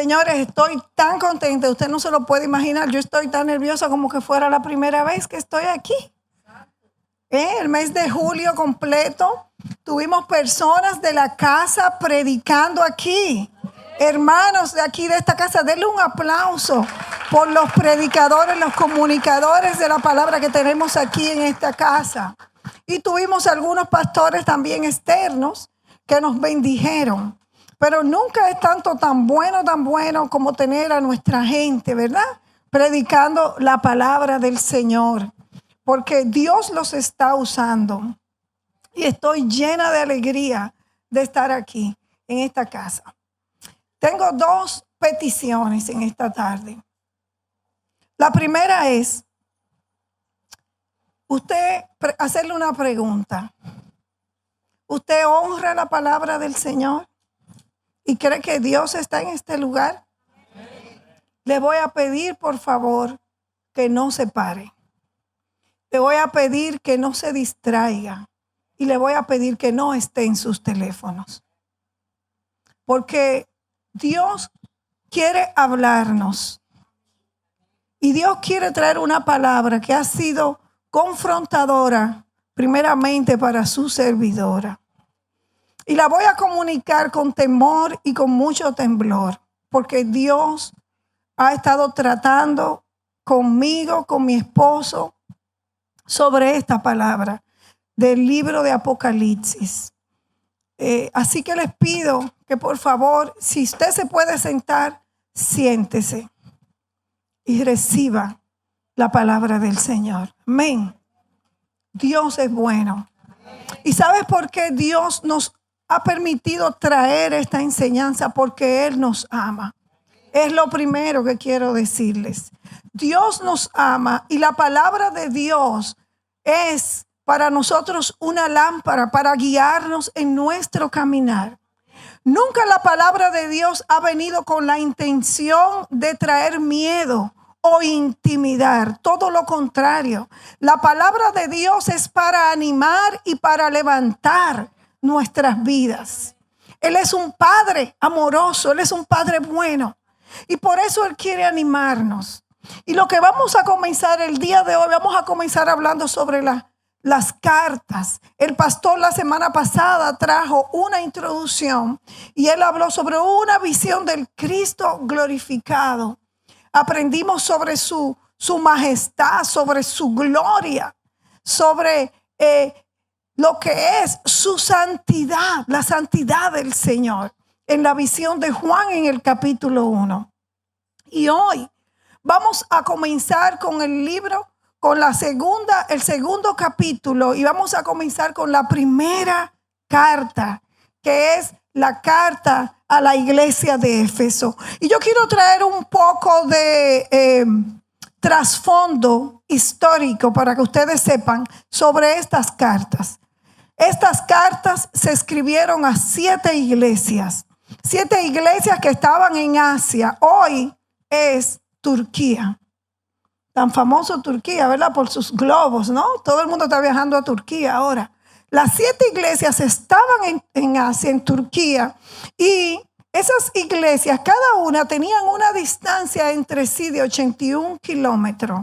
Señores, estoy tan contenta, usted no se lo puede imaginar. Yo estoy tan nerviosa como que fuera la primera vez que estoy aquí. El mes de julio completo tuvimos personas de la casa predicando aquí. Hermanos de aquí de esta casa, denle un aplauso por los predicadores, los comunicadores de la palabra que tenemos aquí en esta casa. Y tuvimos algunos pastores también externos que nos bendijeron. Pero nunca es tan bueno como tener a nuestra gente, ¿verdad? Predicando la palabra del Señor. Porque Dios los está usando. Y estoy llena de alegría de estar aquí, en esta casa. Tengo dos peticiones en esta tarde. La primera es, hacerle una pregunta. ¿Usted honra la palabra del Señor? ¿Y cree que Dios está en este lugar? Le voy a pedir, por favor, que no se pare. Le voy a pedir que no se distraiga. Y le voy a pedir que no esté en sus teléfonos. Porque Dios quiere hablarnos. Y Dios quiere traer una palabra que ha sido confrontadora, primeramente para su servidora. Y la voy a comunicar con temor y con mucho temblor, porque Dios ha estado tratando conmigo, con mi esposo, sobre esta palabra del libro de Apocalipsis. Así que les pido que por favor, si usted se puede sentar, siéntese y reciba la palabra del Señor. Amén. Dios es bueno. ¿Y sabes por qué Dios nos ha permitido traer esta enseñanza? Porque Él nos ama. Es lo primero que quiero decirles. Dios nos ama y la palabra de Dios es para nosotros una lámpara para guiarnos en nuestro caminar. Nunca la palabra de Dios ha venido con la intención de traer miedo o intimidar. Todo lo contrario. La palabra de Dios es para animar y para levantar nuestras vidas. Él es un Padre amoroso, Él es un Padre bueno. Y por eso Él quiere animarnos. Y lo que vamos a comenzar el día de hoy, vamos a comenzar hablando sobre las cartas. El pastor la semana pasada trajo una introducción y él habló sobre una visión del Cristo glorificado. Aprendimos sobre su majestad, sobre su gloria, sobre lo que es su santidad, la santidad del Señor, en la visión de Juan en el capítulo 1. Y hoy vamos a comenzar con el libro, con el segundo capítulo, y vamos a comenzar con la primera carta, que es la carta a la iglesia de Éfeso. Y yo quiero traer un poco de trasfondo histórico para que ustedes sepan sobre estas cartas. Estas cartas se escribieron a 7 iglesias. 7 iglesias que estaban en Asia. Hoy es Turquía. Tan famoso Turquía, ¿verdad? Por sus globos, ¿no? Todo el mundo está viajando a Turquía ahora. Las 7 iglesias estaban en Asia, en Turquía. Y esas iglesias, cada una tenían una distancia entre sí de 81 kilómetros.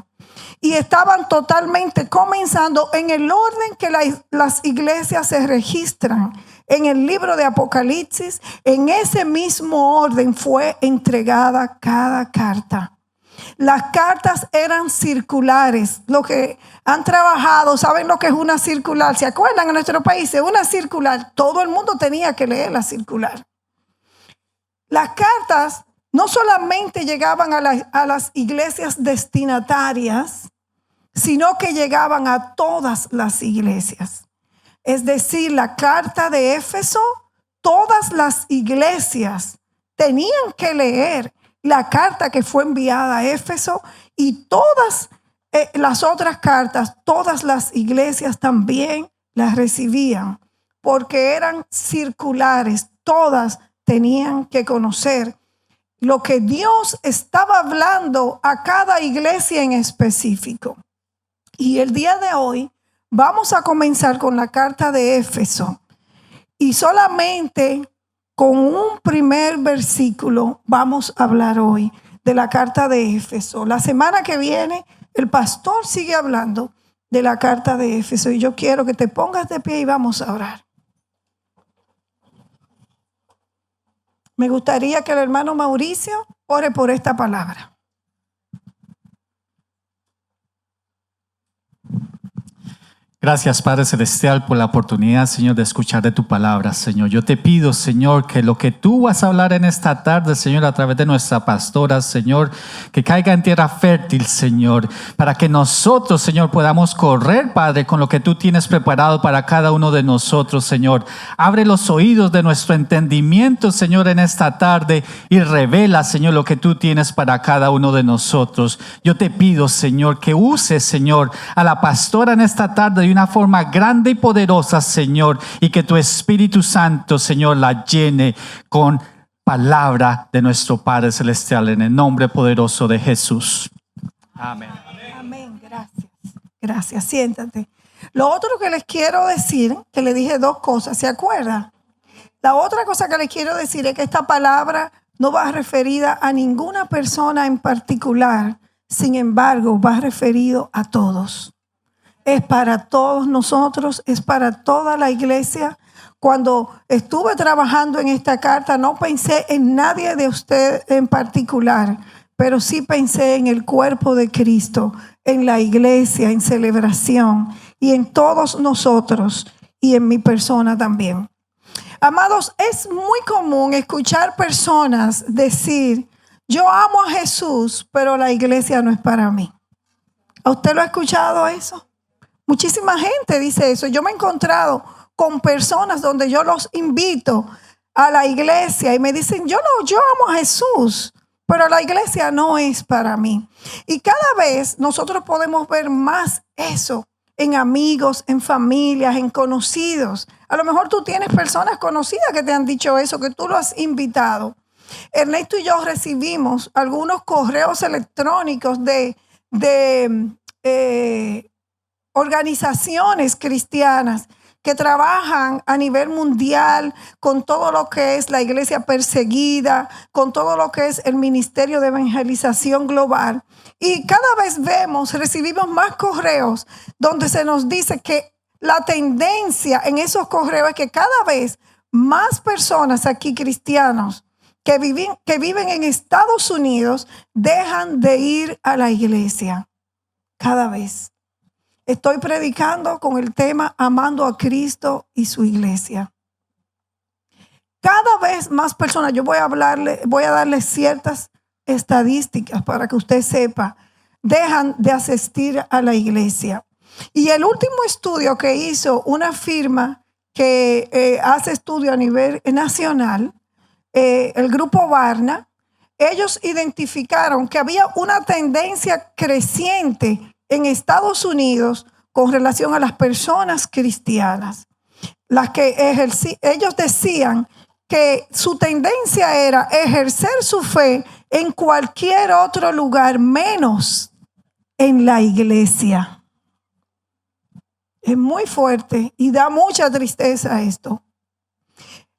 Y estaban totalmente comenzando en el orden que las iglesias se registran. En el libro de Apocalipsis, en ese mismo orden fue entregada cada carta. Las cartas eran circulares. Los que han trabajado saben lo que es una circular. ¿Se acuerdan? En nuestro país, una circular, todo el mundo tenía que leer la circular. Las cartas no solamente llegaban a las iglesias destinatarias, sino que llegaban a todas las iglesias. Es decir, la carta de Éfeso, todas las iglesias tenían que leer la carta que fue enviada a Éfeso, y todas las otras cartas, todas las iglesias también las recibían, porque eran circulares. Todas tenían que conocer lo que Dios estaba hablando a cada iglesia en específico. Y el día de hoy vamos a comenzar con la carta de Éfeso. Y solamente con un primer versículo vamos a hablar hoy de la carta de Éfeso. La semana que viene el pastor sigue hablando de la carta de Éfeso y yo quiero que te pongas de pie y vamos a orar. Me gustaría que el hermano Mauricio ore por esta palabra. Gracias, Padre Celestial, por la oportunidad, Señor, de escuchar de tu palabra, Señor. Yo te pido, Señor, que lo que tú vas a hablar en esta tarde, Señor, a través de nuestra pastora, Señor, que caiga en tierra fértil, Señor, para que nosotros, Señor, podamos correr, Padre, con lo que tú tienes preparado para cada uno de nosotros, Señor. Abre los oídos de nuestro entendimiento, Señor, en esta tarde y revela, Señor, lo que tú tienes para cada uno de nosotros. Yo te pido, Señor, que uses, Señor, a la pastora en esta tarde de una forma grande y poderosa, Señor, y que tu Espíritu Santo, Señor, la llene con palabra de nuestro Padre Celestial, en el nombre poderoso de Jesús. Amén. Amén. Gracias. Gracias. Siéntate. Lo otro que les quiero decir, que le dije dos cosas, ¿se acuerdan? La otra cosa que les quiero decir es que esta palabra no va referida a ninguna persona en particular, sin embargo, va referido a todos. Es para todos nosotros, es para toda la iglesia. Cuando estuve trabajando en esta carta, no pensé en nadie de ustedes en particular, pero sí pensé en el cuerpo de Cristo, en la iglesia, en celebración y en todos nosotros y en mi persona también. Amados, es muy común escuchar personas decir, yo amo a Jesús, pero la iglesia no es para mí. ¿A usted lo ha escuchado eso? Muchísima gente dice eso. Yo me he encontrado con personas donde yo los invito a la iglesia y me dicen, yo amo a Jesús, pero la iglesia no es para mí. Y cada vez nosotros podemos ver más eso en amigos, en familias, en conocidos. A lo mejor tú tienes personas conocidas que te han dicho eso, que tú lo has invitado. Ernesto y yo recibimos algunos correos electrónicos de organizaciones cristianas que trabajan a nivel mundial con todo lo que es la iglesia perseguida, con todo lo que es el ministerio de evangelización global. Y cada vez recibimos más correos donde se nos dice que la tendencia en esos correos es que cada vez más personas aquí cristianos que viven en Estados Unidos dejan de ir a la iglesia. Cada vez. Estoy predicando con el tema amando a Cristo y su iglesia. Cada vez más personas, yo voy a darle ciertas estadísticas para que usted sepa, dejan de asistir a la iglesia. Y el último estudio que hizo una firma que hace estudio a nivel nacional, el grupo Barna, ellos identificaron que había una tendencia creciente en Estados Unidos con relación a las personas cristianas. Ellos decían que su tendencia era ejercer su fe en cualquier otro lugar menos en la iglesia. Es muy fuerte y da mucha tristeza esto.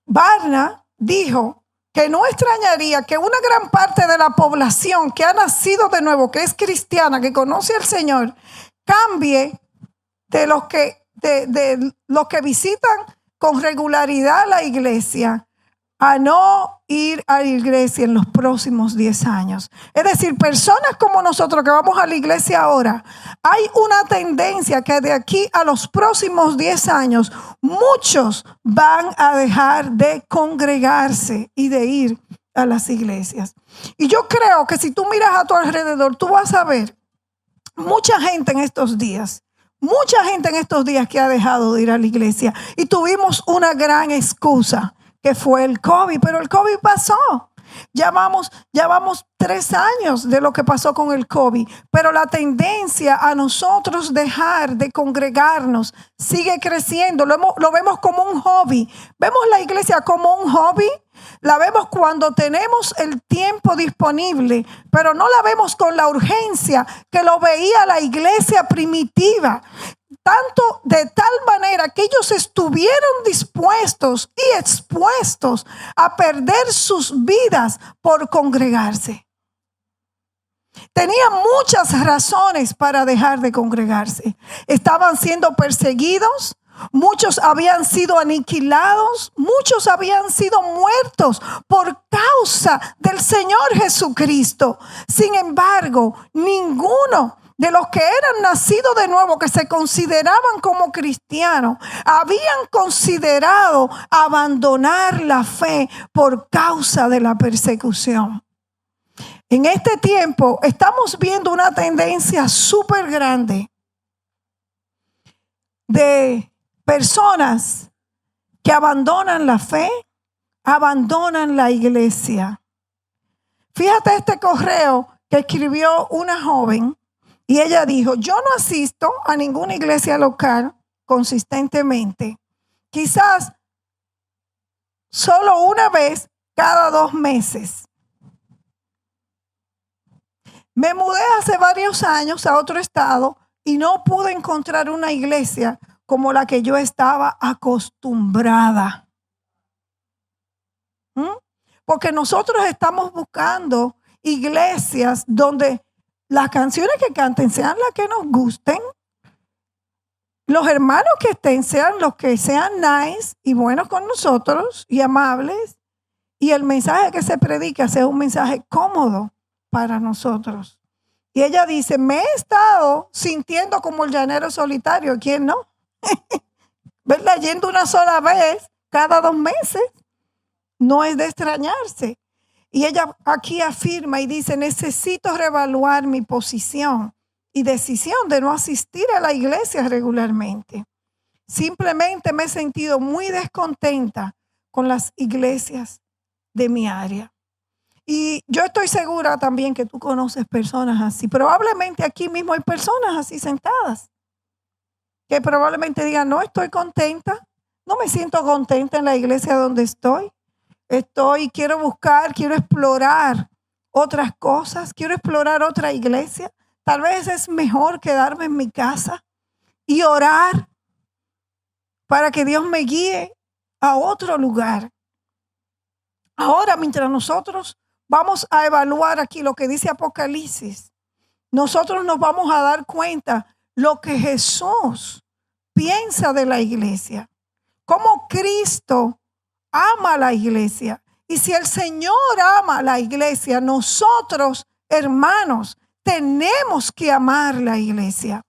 Barna dijo que no extrañaría que una gran parte de la población que ha nacido de nuevo, que es cristiana, que conoce al Señor, cambie de los que visitan con regularidad la iglesia a no ir a la iglesia en los próximos 10 años. Es decir, personas como nosotros que vamos a la iglesia ahora, hay una tendencia que de aquí a los próximos 10 años, muchos van a dejar de congregarse y de ir a las iglesias. Y yo creo que si tú miras a tu alrededor, tú vas a ver mucha gente en estos días que ha dejado de ir a la iglesia. Y tuvimos una gran excusa, que fue el COVID, pero el COVID pasó. Ya vamos 3 años de lo que pasó con el COVID, pero la tendencia a nosotros dejar de congregarnos sigue creciendo. Lo vemos como un hobby. Vemos la iglesia como un hobby. La vemos cuando tenemos el tiempo disponible, pero no la vemos con la urgencia que lo veía la iglesia primitiva. tanto de tal manera que ellos estuvieron dispuestos y expuestos a perder sus vidas por congregarse. Tenían muchas razones para dejar de congregarse. Estaban siendo perseguidos, muchos habían sido aniquilados, muchos habían sido muertos por causa del Señor Jesucristo. Sin embargo, ninguno de los que eran nacidos de nuevo, que se consideraban como cristianos, habían considerado abandonar la fe por causa de la persecución. En este tiempo estamos viendo una tendencia súper grande de personas que abandonan la fe, abandonan la iglesia. Fíjate este correo que escribió una joven y ella dijo: yo no asisto a ninguna iglesia local consistentemente. Quizás solo una vez cada 2 meses. Me mudé hace varios años a otro estado y no pude encontrar una iglesia como la que yo estaba acostumbrada. Porque nosotros estamos buscando iglesias donde las canciones que canten sean las que nos gusten, los hermanos que estén sean los que sean nice y buenos con nosotros y amables, y el mensaje que se predica sea un mensaje cómodo para nosotros. Y ella dice: me he estado sintiendo como el llanero solitario. ¿Quién no? ¿Verdad? Yendo una sola vez cada 2 meses. No es de extrañarse. Y ella aquí afirma y dice: necesito reevaluar mi posición y decisión de no asistir a la iglesia regularmente. Simplemente me he sentido muy descontenta con las iglesias de mi área. Y yo estoy segura también que tú conoces personas así. Probablemente aquí mismo hay personas así sentadas que probablemente digan: no estoy contenta, no me siento contenta en la iglesia donde estoy. Quiero buscar, quiero explorar otras cosas, quiero explorar otra iglesia. Tal vez es mejor quedarme en mi casa y orar para que Dios me guíe a otro lugar. Ahora, mientras nosotros vamos a evaluar aquí lo que dice Apocalipsis, nosotros nos vamos a dar cuenta lo que Jesús piensa de la iglesia, cómo Cristo ama a la iglesia. Y si el Señor ama a la iglesia, nosotros, hermanos, tenemos que amar la iglesia.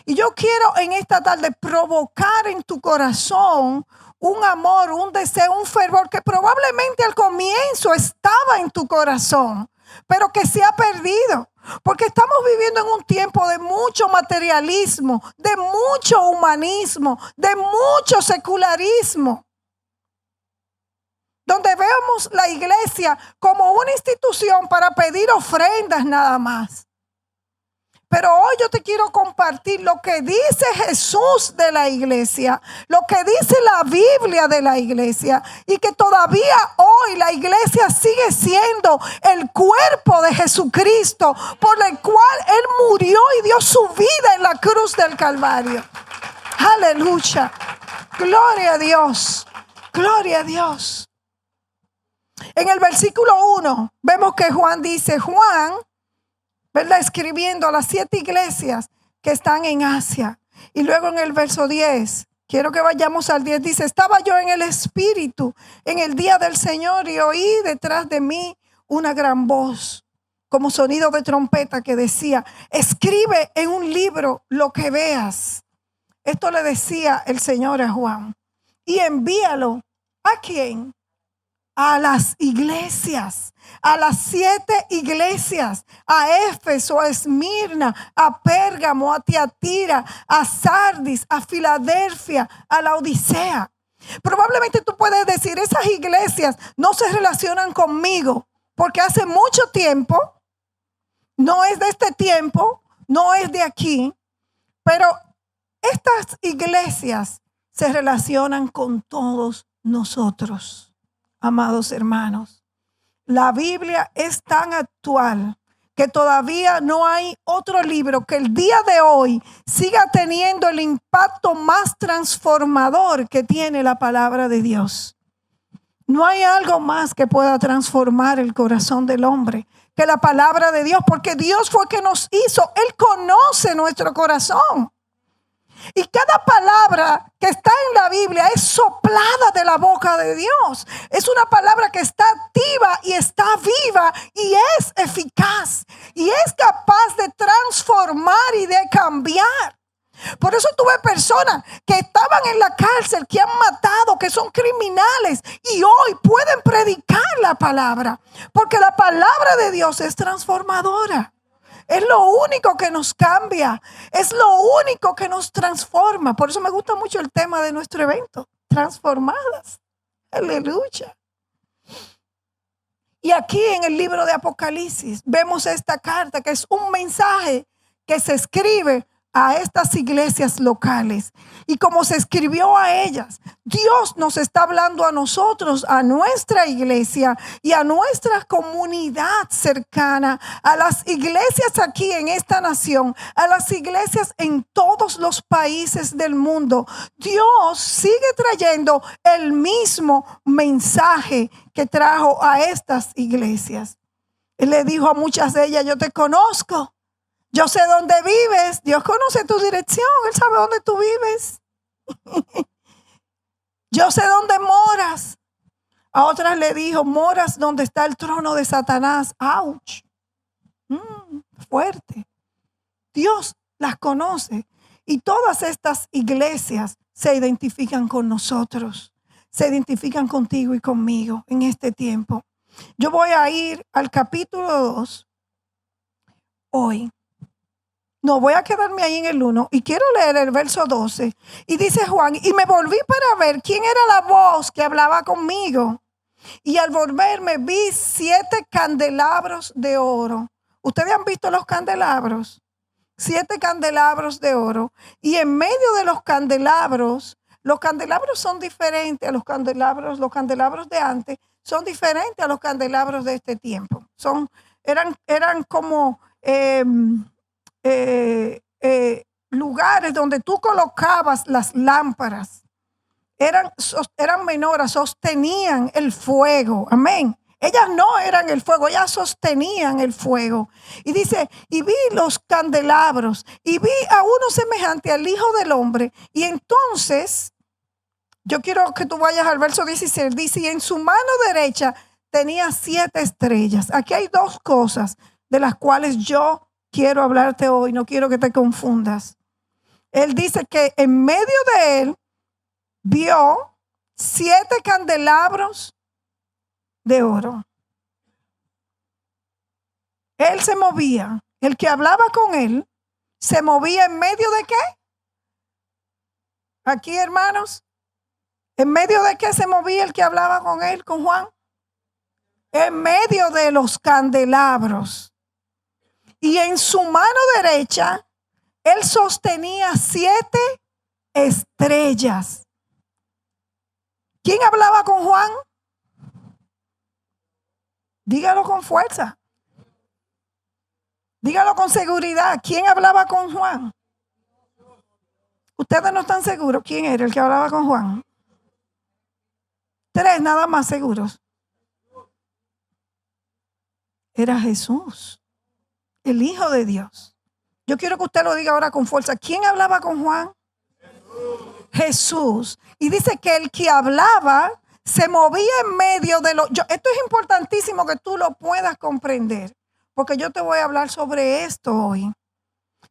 Y yo quiero en esta tarde provocar en tu corazón un amor, un deseo, un fervor que probablemente al comienzo estaba en tu corazón, pero que se ha perdido. Porque estamos viviendo en un tiempo de mucho materialismo, de mucho humanismo, de mucho secularismo, donde vemos la iglesia como una institución para pedir ofrendas nada más. Pero hoy yo te quiero compartir lo que dice Jesús de la iglesia, lo que dice la Biblia de la iglesia, y que todavía hoy la iglesia sigue siendo el cuerpo de Jesucristo, por el cual Él murió y dio su vida en la cruz del Calvario. Aleluya. Gloria a Dios. Gloria a Dios. En el versículo 1 vemos que Juan dice, ¿verdad? Escribiendo a las 7 iglesias que están en Asia. Y luego en el verso 10, quiero que vayamos al 10, dice: estaba yo en el Espíritu en el día del Señor y oí detrás de mí una gran voz, como sonido de trompeta, que decía: escribe en un libro lo que veas. Esto le decía el Señor a Juan. Y envíalo. ¿A quién? A las iglesias, a las 7 iglesias, a Éfeso, a Esmirna, a Pérgamo, a Tiatira, a Sardis, a Filadelfia, a Laodicea. Probablemente tú puedes decir: esas iglesias no se relacionan conmigo, porque hace mucho tiempo, no es de este tiempo, no es de aquí, pero estas iglesias se relacionan con todos nosotros. Amados hermanos, la Biblia es tan actual que todavía no hay otro libro que el día de hoy siga teniendo el impacto más transformador que tiene la palabra de Dios. No hay algo más que pueda transformar el corazón del hombre que la palabra de Dios, porque Dios fue que nos hizo. Él conoce nuestro corazón. Y cada palabra que está en la Biblia es soplada de la boca de Dios. Es una palabra que está activa y está viva y es eficaz y es capaz de transformar y de cambiar. Por eso tuve personas que estaban en la cárcel, que han matado, que son criminales y hoy pueden predicar la palabra, porque la palabra de Dios es transformadora. Es lo único que nos cambia, es lo único que nos transforma. Por eso me gusta mucho el tema de nuestro evento, transformadas. Aleluya. Y aquí en el libro de Apocalipsis vemos esta carta que es un mensaje que se escribe a estas iglesias locales. Y como se escribió a ellas, Dios nos está hablando a nosotros, a nuestra iglesia y a nuestra comunidad cercana, a las iglesias aquí en esta nación, a las iglesias en todos los países del mundo. Dios sigue trayendo el mismo mensaje que trajo a estas iglesias. Él le dijo a muchas de ellas: yo te conozco. Yo sé dónde vives. Dios conoce tu dirección. Él sabe dónde tú vives. Yo sé dónde moras. A otras le dijo: moras donde está el trono de Satanás. ¡Auch! Fuerte. Dios las conoce. Y todas estas iglesias se identifican con nosotros. Se identifican contigo y conmigo en este tiempo. Yo voy a ir al capítulo 2 hoy. No, voy a quedarme ahí en el 1 y quiero leer el verso 12. Y dice Juan: y me volví para ver quién era la voz que hablaba conmigo. Y al volverme vi 7 candelabros de oro. ¿Ustedes han visto los candelabros? 7 candelabros de oro. Y en medio de los candelabros son diferentes a los candelabros de antes son diferentes a los candelabros de este tiempo. Eran como lugares donde tú colocabas las lámparas. Eran menorás, sostenían el fuego. Amén. Ellas no eran el fuego, ellas sostenían el fuego. Y dice: y vi los candelabros y vi a uno semejante al Hijo del Hombre. Y entonces, yo quiero que tú vayas al verso 16. Dice: y en su mano derecha tenía 7 estrellas. Aquí hay 2 cosas de las cuales yo quiero hablarte hoy. No quiero que te confundas. Él dice que en medio de él vio 7 candelabros de oro. Él se movía. El que hablaba con él se movía en medio de qué? Aquí, hermanos, ¿en medio de qué se movía el que hablaba con él, con Juan? En medio de los candelabros. Y en su mano derecha él sostenía 7 estrellas. ¿Quién hablaba con Juan? Dígalo con fuerza. Dígalo con seguridad. ¿Quién hablaba con Juan? Ustedes no están seguros quién era el que hablaba con Juan. 3 nada más seguros. Era Jesús, el Hijo de Dios. Yo quiero que usted lo diga ahora con fuerza. ¿Quién hablaba con Juan? Jesús. Y dice que el que hablaba se movía en medio de los... Esto es importantísimo que tú lo puedas comprender, porque yo te voy a hablar sobre esto hoy.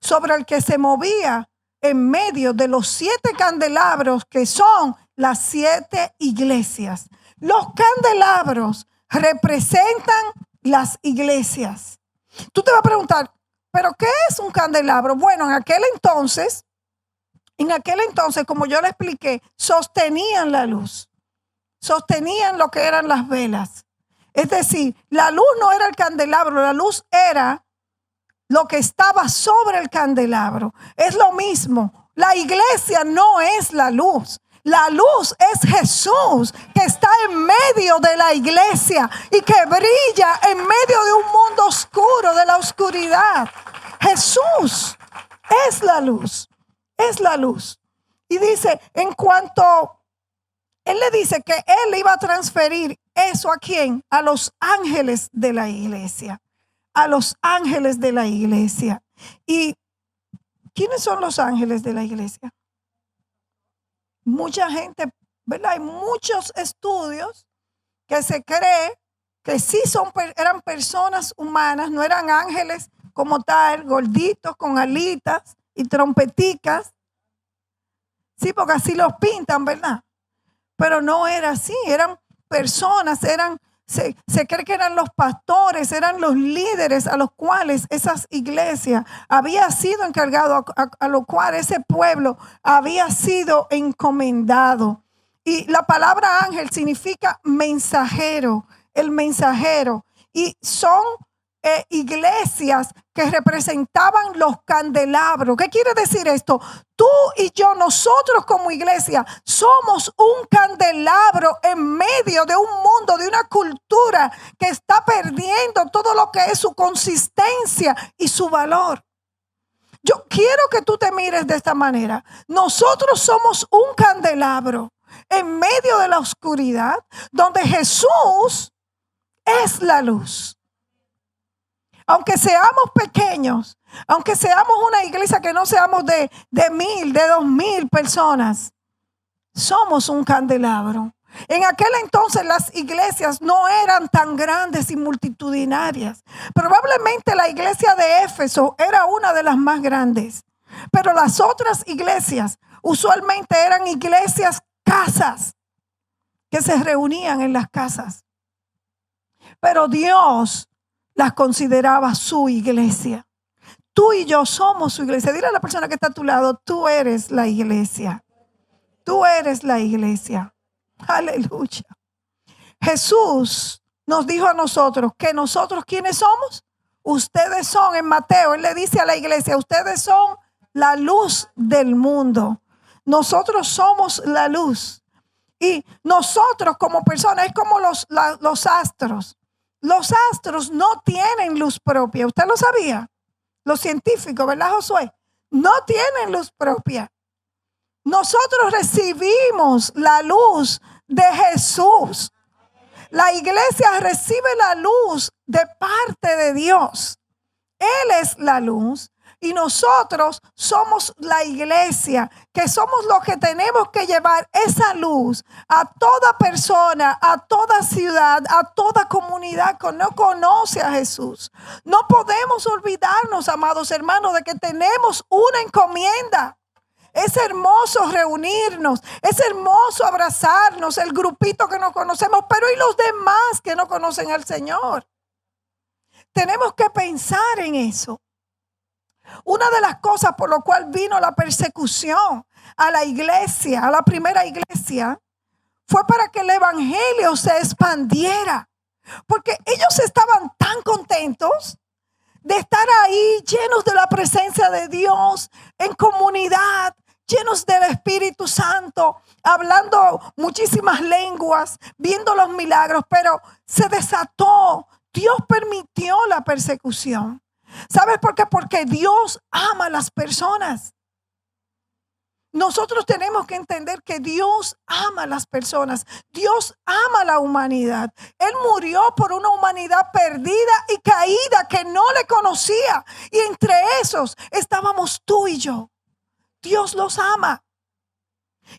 Sobre el que se movía en medio de los 7 candelabros que son las 7 iglesias. Los candelabros representan las iglesias. Tú te vas a preguntar, ¿pero qué es un candelabro? Bueno, en aquel entonces, como yo le expliqué, sostenían la luz. Sostenían lo que eran las velas. Es decir, la luz no era el candelabro, la luz era lo que estaba sobre el candelabro. Es lo mismo. La iglesia no es la luz. La luz es Jesús, que está en medio de la iglesia y que brilla en medio de un mundo oscuro, de la oscuridad. Jesús es la luz, es la luz. Y dice, en cuanto Él le dice que Él iba a transferir eso, ¿a quién? A los ángeles de la iglesia. A los ángeles de la iglesia. ¿Y quiénes son los ángeles de la iglesia? Mucha gente, ¿verdad? Hay muchos estudios que se cree que sí eran personas humanas, no eran ángeles como tal, gorditos con alitas y trompeticas. Sí, porque así los pintan, ¿verdad? Pero no era así, eran personas, se cree que eran los pastores, eran los líderes a los cuales esas iglesias había sido encargado, a lo cual ese pueblo había sido encomendado. Y la palabra ángel significa mensajero, el mensajero. Y son iglesias que representaban los candelabros. ¿Qué quiere decir esto? Tú y yo, nosotros como iglesia, somos un candelabro en medio de un mundo, de una cultura que está perdiendo todo lo que es su consistencia y su valor. Yo quiero que tú te mires de esta manera. Nosotros somos un candelabro en medio de la oscuridad, donde Jesús es la luz. Aunque seamos pequeños, aunque seamos una iglesia que no seamos de 1,000, de 2,000 personas, somos un candelabro. En aquel entonces las iglesias no eran tan grandes y multitudinarias. Probablemente la iglesia de Éfeso era una de las más grandes. Pero las otras iglesias usualmente eran iglesias, casas, que se reunían en las casas. Pero Dios las consideraba su iglesia. Tú y yo somos su iglesia. Dile a la persona que está a tu lado, tú eres la iglesia. Tú eres la iglesia. Aleluya. Jesús nos dijo a nosotros que nosotros, ¿quiénes somos? Ustedes son, en Mateo, Él le dice a la iglesia, ustedes son la luz del mundo. Nosotros somos la luz. Y nosotros como personas es como los astros. Los astros no tienen luz propia. ¿Usted lo sabía? Los científicos, ¿verdad, Josué? No tienen luz propia. Nosotros recibimos la luz de Jesús. La iglesia recibe la luz de parte de Dios. Él es la luz. Y nosotros somos la iglesia, que somos los que tenemos que llevar esa luz a toda persona, a toda ciudad, a toda comunidad que no conoce a Jesús. No podemos olvidarnos, amados hermanos, de que tenemos una encomienda. Es hermoso reunirnos, es hermoso abrazarnos, el grupito que no conocemos, pero ¿y los demás que no conocen al Señor? Tenemos que pensar en eso. Una de las cosas por lo cual vino la persecución a la iglesia, a la primera iglesia, fue para que el evangelio se expandiera. Porque ellos estaban tan contentos de estar ahí llenos de la presencia de Dios, en comunidad, llenos del Espíritu Santo, hablando muchísimas lenguas, viendo los milagros, pero se desató. Dios permitió la persecución. ¿Sabes por qué? Porque Dios ama a las personas. Nosotros tenemos que entender que Dios ama a las personas. Dios ama a la humanidad. Él murió por una humanidad perdida y caída que no le conocía. Y entre esos estábamos tú y yo. Dios los ama.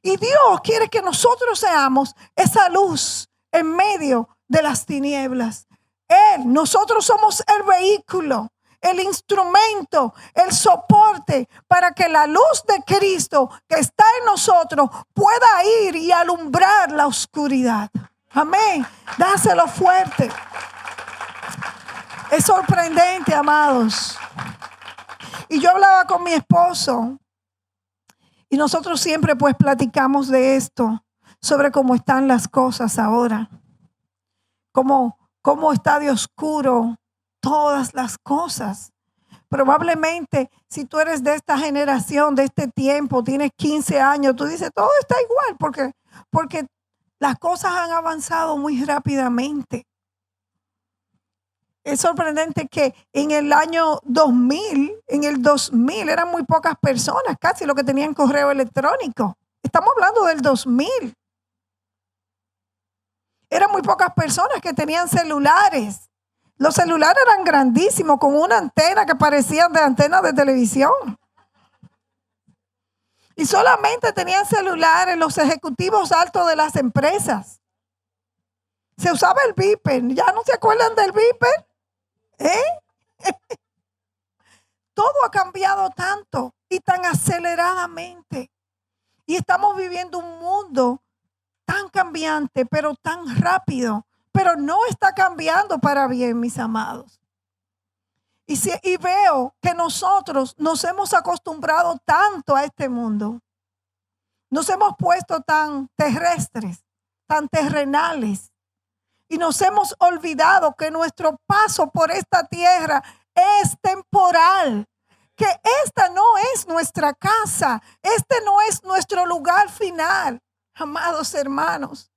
Y Dios quiere que nosotros seamos esa luz en medio de las tinieblas. Nosotros somos el vehículo, el instrumento, el soporte para que la luz de Cristo que está en nosotros pueda ir y alumbrar la oscuridad. Amén. Dáselo fuerte. Es sorprendente, amados. Y yo hablaba con mi esposo y nosotros siempre pues platicamos de esto, sobre cómo están las cosas ahora, cómo está de oscuro todas las cosas. Probablemente si tú eres de esta generación, de este tiempo, tienes 15 años, tú dices, todo está igual porque las cosas han avanzado muy rápidamente. Es sorprendente que en el año 2000, eran muy pocas personas, casi lo que tenían correo electrónico. Estamos hablando del 2000. Eran muy pocas personas que tenían celulares. Los celulares eran grandísimos, con una antena que parecían de antenas de televisión. Y solamente tenían celulares los ejecutivos altos de las empresas. Se usaba el beeper. ¿Ya no se acuerdan del beeper? Todo ha cambiado tanto y tan aceleradamente. Y estamos viviendo un mundo tan cambiante, pero tan rápido. Pero no está cambiando para bien, mis amados. Y veo que nosotros nos hemos acostumbrado tanto a este mundo. Nos hemos puesto tan terrestres, tan terrenales. Y nos hemos olvidado que nuestro paso por esta tierra es temporal. Que esta no es nuestra casa. Este no es nuestro lugar final, amados hermanos.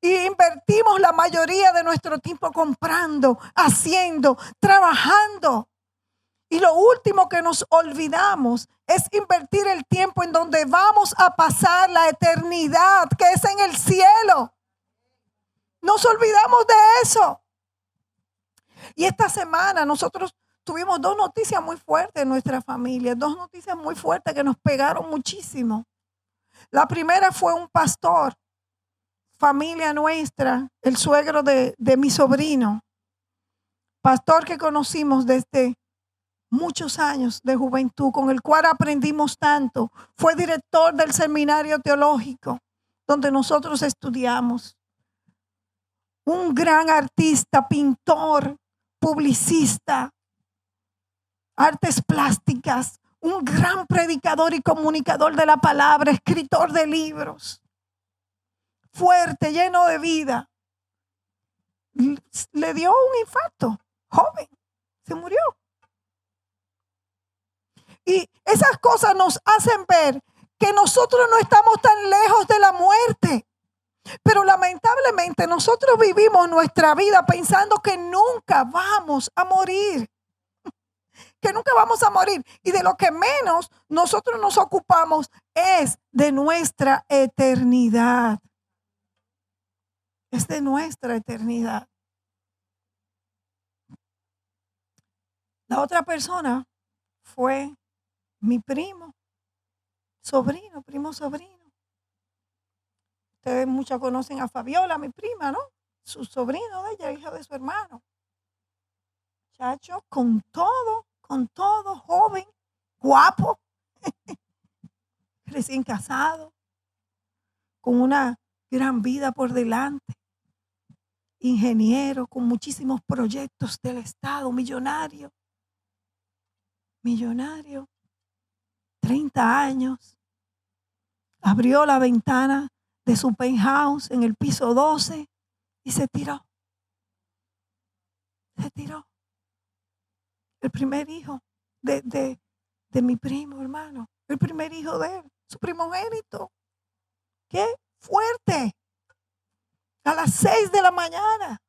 Y invertimos la mayoría de nuestro tiempo comprando, haciendo, trabajando. Y lo último que nos olvidamos es invertir el tiempo en donde vamos a pasar la eternidad, que es en el cielo. Nos olvidamos de eso. Y esta semana nosotros tuvimos dos noticias muy fuertes en nuestra familia, dos noticias muy fuertes que nos pegaron muchísimo. La primera fue un pastor, familia nuestra, el suegro de mi sobrino, pastor que conocimos desde muchos años de juventud, con el cual aprendimos tanto. Fue director del seminario teológico donde nosotros estudiamos. Un gran artista, pintor, publicista, artes plásticas, un gran predicador y comunicador de la palabra, escritor de libros, fuerte, lleno de vida. Le dio un infarto, joven, se murió. Y esas cosas nos hacen ver que nosotros no estamos tan lejos de la muerte. Pero lamentablemente nosotros vivimos nuestra vida pensando que nunca vamos a morir. Que nunca vamos a morir. Y de lo que menos nosotros nos ocupamos es de nuestra eternidad. Es de nuestra eternidad. La otra persona fue mi primo sobrino. Ustedes muchos conocen a Fabiola, mi prima, ¿no? Su sobrino de ella, hija de su hermano. Chacho, con todo, joven, guapo, recién casado, con una gran vida por delante, ingeniero, con muchísimos proyectos del Estado, millonario, 30 años, abrió la ventana de su penthouse en el piso 12 y se tiró. El primer hijo de mi primo, hermano. El primer hijo de él, su primogénito. ¡Qué fuerte! A las 6 de la mañana.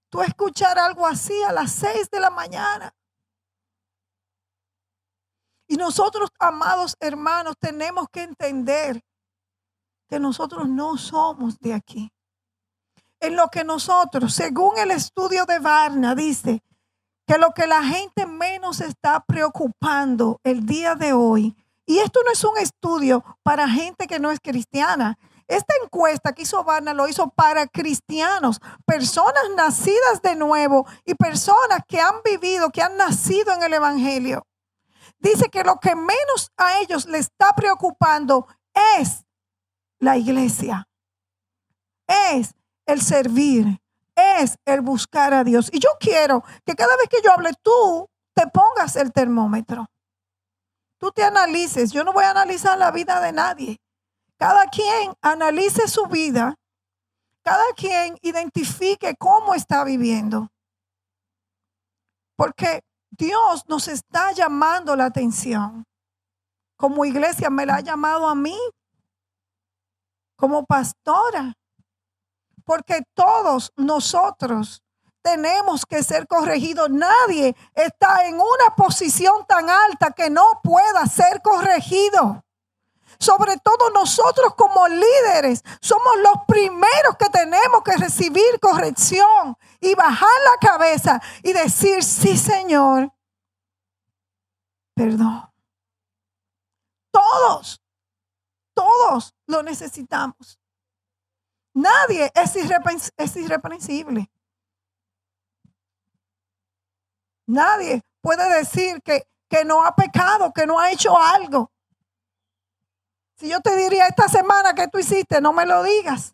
Tú escuchar algo así a las 6 de la mañana. Y nosotros, amados hermanos, tenemos que entender que nosotros no somos de aquí. En lo que nosotros, según el estudio de Barna, dice que lo que la gente menos está preocupando el día de hoy, y esto no es un estudio para gente que no es cristiana. Esta encuesta que hizo Barna lo hizo para cristianos, personas nacidas de nuevo y personas que han vivido, que han nacido en el evangelio. Dice que lo que menos a ellos les está preocupando es la iglesia, es el servir, es el buscar a Dios. Y yo quiero que cada vez que yo hable, tú te pongas el termómetro. Tú te analices. Yo no voy a analizar la vida de nadie. Cada quien analice su vida. Cada quien identifique cómo está viviendo. Porque Dios nos está llamando la atención. Como iglesia me la ha llamado a mí, como pastora, porque todos nosotros tenemos que ser corregidos. Nadie está en una posición tan alta que no pueda ser corregido. Sobre todo nosotros como líderes somos los primeros que tenemos que recibir corrección y bajar la cabeza y decir, sí, Señor, perdón. Todos lo necesitamos. Nadie es irreprensible. Nadie puede decir que no ha pecado, que no ha hecho algo. Si yo te diría esta semana que tú hiciste, no me lo digas.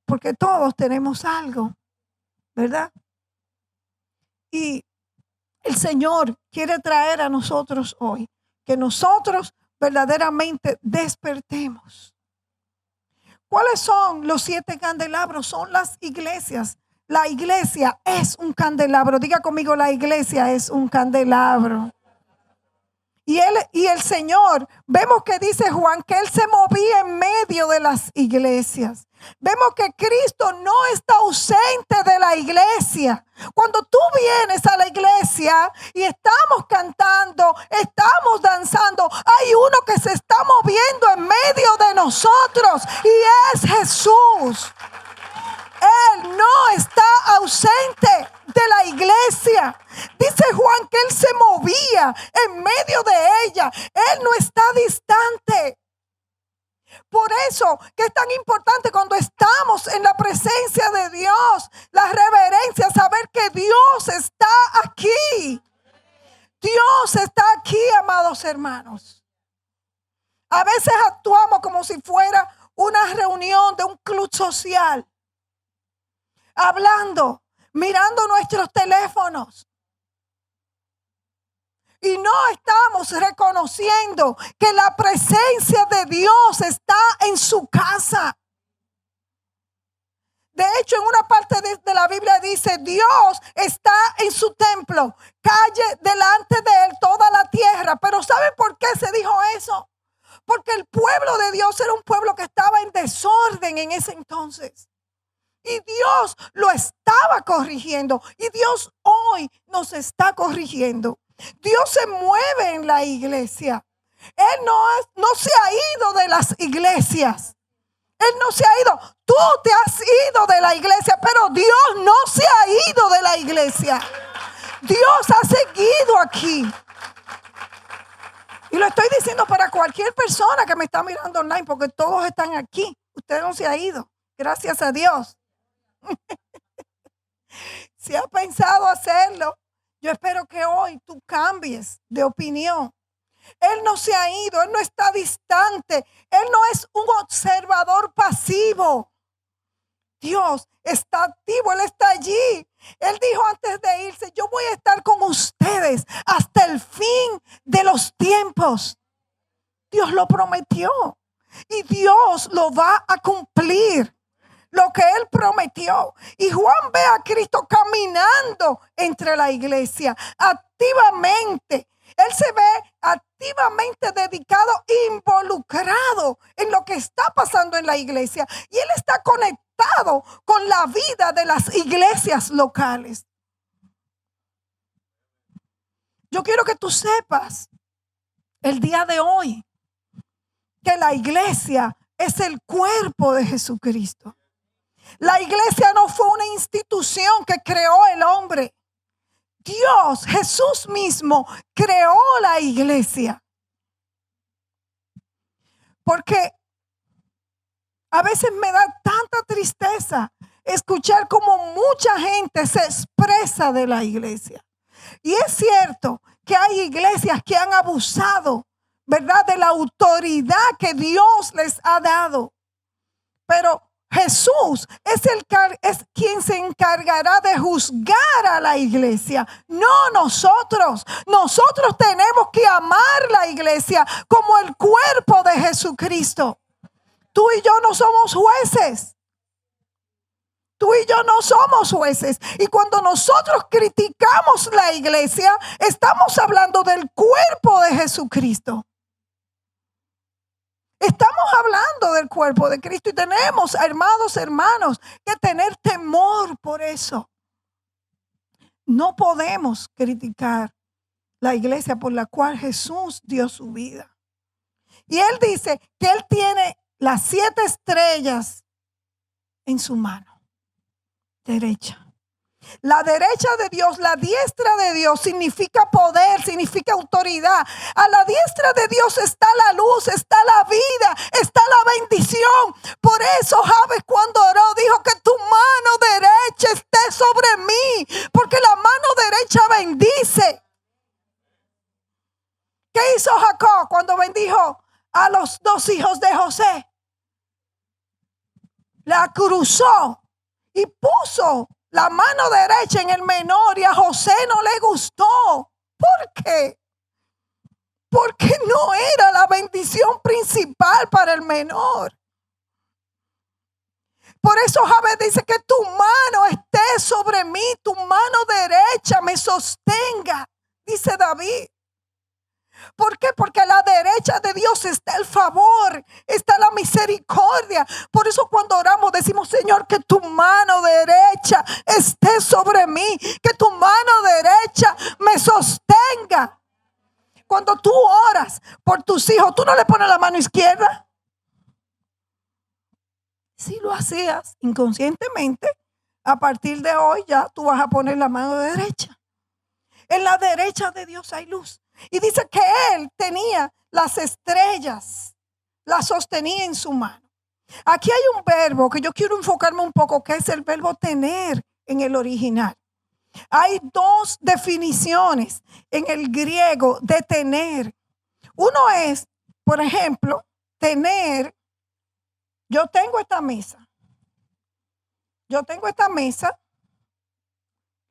Porque todos tenemos algo, ¿verdad? Y el Señor quiere traer a nosotros hoy que nosotros verdaderamente despertemos. ¿Cuáles son los 7 candelabros? Son las iglesias. La iglesia es un candelabro. Diga conmigo, la iglesia es un candelabro. Y el Señor, vemos que dice Juan que Él se movía en medio de las iglesias. Vemos que Cristo no está ausente de la iglesia. Cuando tú vienes a la iglesia y estamos cantando, estamos danzando, hay uno que se está moviendo en medio de nosotros y es Jesús. Él no está ausente de la iglesia. Dice Juan que Él se movía en medio de ella. Él no está distante. Por eso que es tan importante cuando estamos en la presencia de Dios, la reverencia, saber que Dios está aquí. Dios está aquí, amados hermanos. A veces actuamos como si fuera una reunión de un club social. Hablando, mirando nuestros teléfonos. Y no estamos reconociendo que la presencia de Dios está en su casa. De hecho, en una parte de la Biblia dice, Dios está en su templo, calle delante de él toda la tierra. Pero ¿saben por qué se dijo eso? Porque el pueblo de Dios era un pueblo que estaba en desorden en ese entonces. Y Dios lo estaba corrigiendo. Y Dios hoy nos está corrigiendo. Dios se mueve en la iglesia. Él no se ha ido de las iglesias. Él no se ha ido. Tú te has ido de la iglesia, pero Dios no se ha ido de la iglesia. Dios ha seguido aquí. Y lo estoy diciendo para cualquier persona que me está mirando online, porque todos están aquí. Usted no se ha ido. Gracias a Dios. Si has pensado hacerlo, yo espero que hoy tú cambies de opinión. Él no se ha ido, Él no está distante, Él no es un observador pasivo. Dios está activo, Él está allí. Él dijo antes de irse, yo voy a estar con ustedes hasta el fin de los tiempos. Dios lo prometió y Dios lo va a cumplir. Lo que Él prometió. Y Juan ve a Cristo caminando entre la iglesia activamente. Él se ve activamente dedicado, involucrado en lo que está pasando en la iglesia. Y Él está conectado con la vida de las iglesias locales. Yo quiero que tú sepas el día de hoy que la iglesia es el cuerpo de Jesucristo. La iglesia no fue una institución que creó el hombre. Dios, Jesús mismo, creó la iglesia. Porque a veces me da tanta tristeza escuchar cómo mucha gente se expresa de la iglesia. Y es cierto que hay iglesias que han abusado, ¿verdad?, de la autoridad que Dios les ha dado. Pero Jesús es quien se encargará de juzgar a la iglesia, no nosotros. Nosotros tenemos que amar la iglesia como el cuerpo de Jesucristo. Tú y yo no somos jueces. Tú y yo no somos jueces. Y cuando nosotros criticamos la iglesia, estamos hablando del cuerpo de Jesucristo. Estamos hablando del cuerpo de Cristo y tenemos, hermanos, que tener temor por eso. No podemos criticar la iglesia por la cual Jesús dio su vida. Y Él dice que Él tiene las 7 estrellas en su mano derecha. La derecha de Dios, la diestra de Dios significa poder, significa autoridad. A la diestra de Dios está la luz, está la vida, está la bendición. Por eso Jabes, cuando oró, dijo que tu mano derecha esté sobre mí, porque la mano derecha bendice. ¿Qué hizo Jacob cuando bendijo a los 2 hijos de José? La cruzó y puso la mano derecha en el menor, y a José no le gustó. ¿Por qué? Porque no era la bendición principal para el menor. Por eso Jabes dice que tu mano esté sobre mí, tu mano derecha me sostenga, dice David. ¿Por qué? Porque a la derecha de Dios está el favor, está la misericordia. Por eso cuando oramos decimos: Señor, que tu mano derecha esté sobre mí, que tu mano derecha me sostenga. Cuando tú oras por tus hijos, ¿tú no le pones la mano izquierda? Si lo hacías inconscientemente, a partir de hoy ya tú vas a poner la mano derecha. En la derecha de Dios hay luz. Y dice que Él tenía las estrellas, las sostenía en su mano. Aquí hay un verbo que yo quiero enfocarme un poco, que es el verbo tener en el original. Hay 2 definiciones en el griego de tener. Uno es, por ejemplo, tener. Yo tengo esta mesa.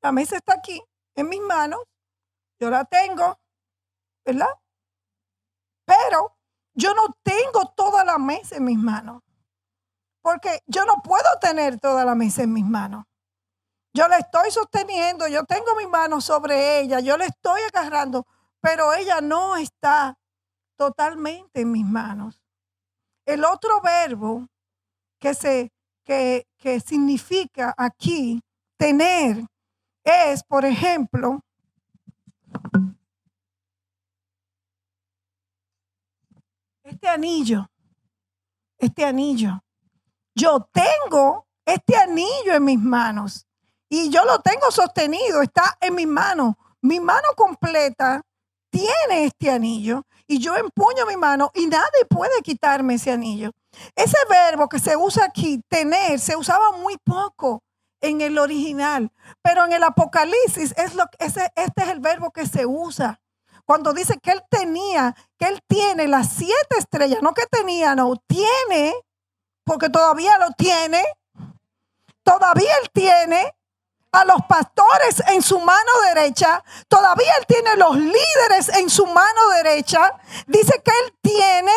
La mesa está aquí en mis manos. Yo la tengo, ¿verdad? Pero yo no tengo toda la mesa en mis manos, porque yo no puedo tener toda la mesa en mis manos. Yo la estoy sosteniendo, yo tengo mis manos sobre ella, yo la estoy agarrando, pero ella no está totalmente en mis manos. El otro verbo que significa aquí tener es, por ejemplo, este anillo. Yo tengo este anillo en mis manos y yo lo tengo sostenido, está en mis manos. Mi mano completa tiene este anillo y yo empuño mi mano y nadie puede quitarme ese anillo. Ese verbo que se usa aquí, tener, se usaba muy poco en el original, pero en el Apocalipsis este es el verbo que se usa. Cuando dice que él tiene las 7 estrellas, no que tenía, no, tiene, porque todavía lo tiene, todavía él tiene a los pastores en su mano derecha, todavía él tiene los líderes en su mano derecha. Dice que él tiene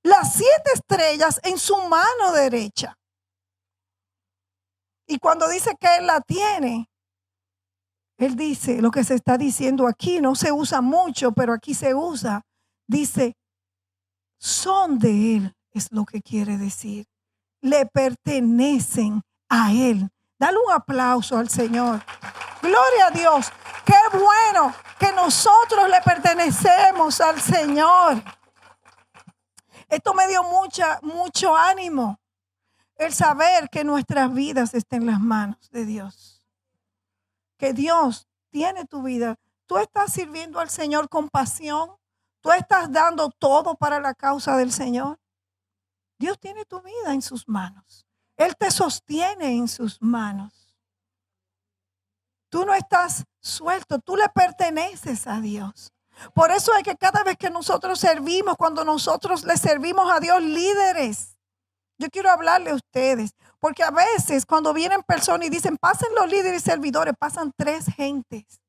las 7 estrellas en su mano derecha. Y cuando dice que él la tiene, él dice, lo que se está diciendo aquí no se usa mucho, pero aquí se usa. Dice, son de él, es lo que quiere decir. Le pertenecen a él. Dale un aplauso al Señor. Gloria a Dios. Qué bueno que nosotros le pertenecemos al Señor. Esto me dio mucho ánimo. El saber que nuestras vidas están en las manos de Dios. Que Dios tiene tu vida. Tú estás sirviendo al Señor con pasión. Tú estás dando todo para la causa del Señor. Dios tiene tu vida en sus manos. Él te sostiene en sus manos. Tú no estás suelto, tú le perteneces a Dios. Por eso es que cada vez que nosotros servimos, cuando nosotros le servimos a Dios, líderes, yo quiero hablarle a ustedes, porque a veces cuando vienen personas y dicen, pasen los líderes y servidores, pasan 3 gentes.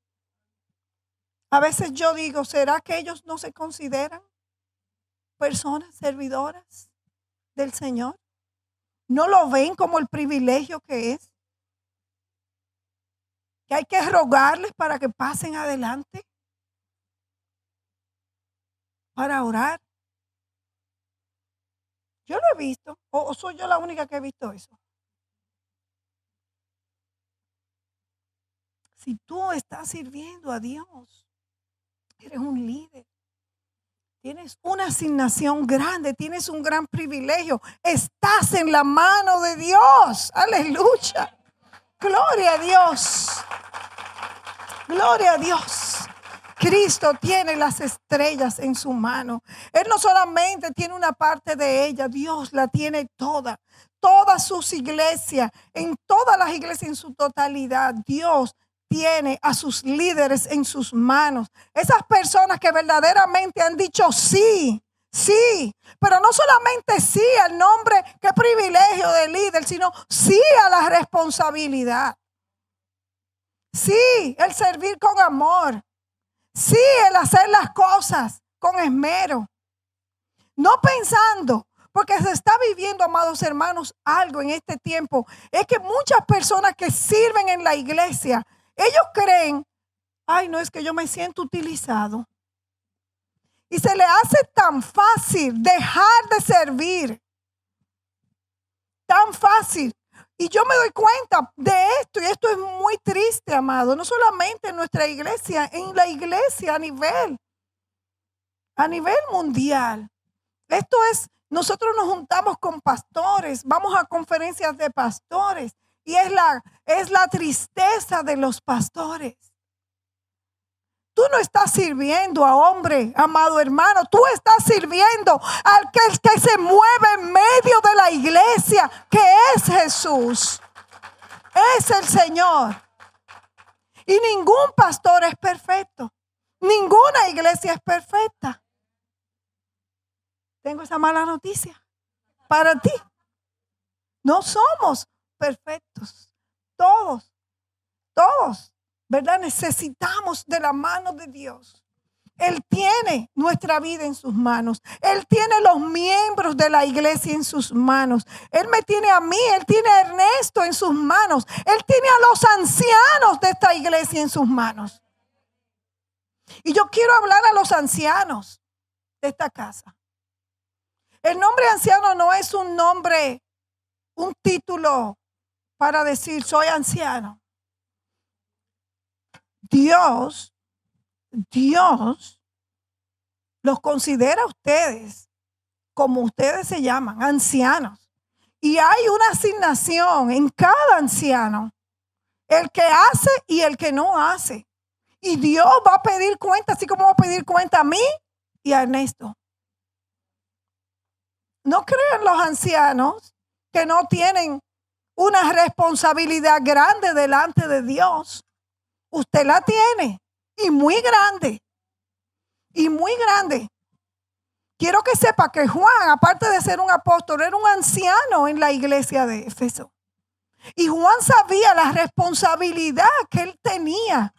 A veces yo digo, ¿será que ellos no se consideran personas servidoras del Señor? ¿No lo ven como el privilegio que es? que hay que rogarles para que pasen adelante, para orar. Yo lo he visto, o soy yo la única que he visto eso. Si tú estás sirviendo a Dios, eres un líder, tienes una asignación grande, tienes un gran privilegio, estás en la mano de Dios. Aleluya. Gloria a Dios. Gloria a Dios. Cristo tiene las estrellas en su mano. Él no solamente tiene una parte de ella, Dios la tiene toda. Todas sus iglesias, en todas las iglesias en su totalidad, Dios tiene a sus líderes en sus manos. Esas personas que verdaderamente han dicho sí, sí, pero no solamente sí al nombre, qué privilegio de líder, sino sí a la responsabilidad. Sí, el servir con amor. Sí, el hacer las cosas con esmero. No pensando, porque se está viviendo, amados hermanos, algo en este tiempo. Es que muchas personas que sirven en la iglesia, ellos creen, ay, no, es que yo me siento utilizado. Y se le hace tan fácil dejar de servir. Tan fácil. Y yo me doy cuenta de esto, y esto es muy triste, amado. No solamente en nuestra iglesia, en la iglesia a nivel mundial. Esto es, nosotros nos juntamos con pastores, vamos a conferencias de pastores, y es la tristeza de los pastores. Tú no estás sirviendo a hombre, amado hermano. Tú estás sirviendo al que se mueve en medio de la iglesia, que es Jesús. Es el Señor. Y ningún pastor es perfecto. Ninguna iglesia es perfecta. Tengo esa mala noticia para ti. No somos perfectos. Todos. ¿Verdad? Necesitamos de la mano de Dios. Él tiene nuestra vida en sus manos. Él tiene los miembros de la iglesia en sus manos. Él me tiene a mí, Él tiene a Ernesto en sus manos. Él tiene a los ancianos de esta iglesia en sus manos. Y yo quiero hablar a los ancianos de esta casa. El nombre anciano no es un nombre, un título para decir soy anciano. Dios los considera a ustedes como ustedes se llaman, ancianos. Y hay una asignación en cada anciano, el que hace y el que no hace. Y Dios va a pedir cuenta, así como va a pedir cuenta a mí y a Ernesto. No crean los ancianos que no tienen una responsabilidad grande delante de Dios. Usted la tiene, y muy grande, Quiero que sepa que Juan, aparte de ser un apóstol, era un anciano en la iglesia de Éfeso. Y Juan sabía la responsabilidad que él tenía.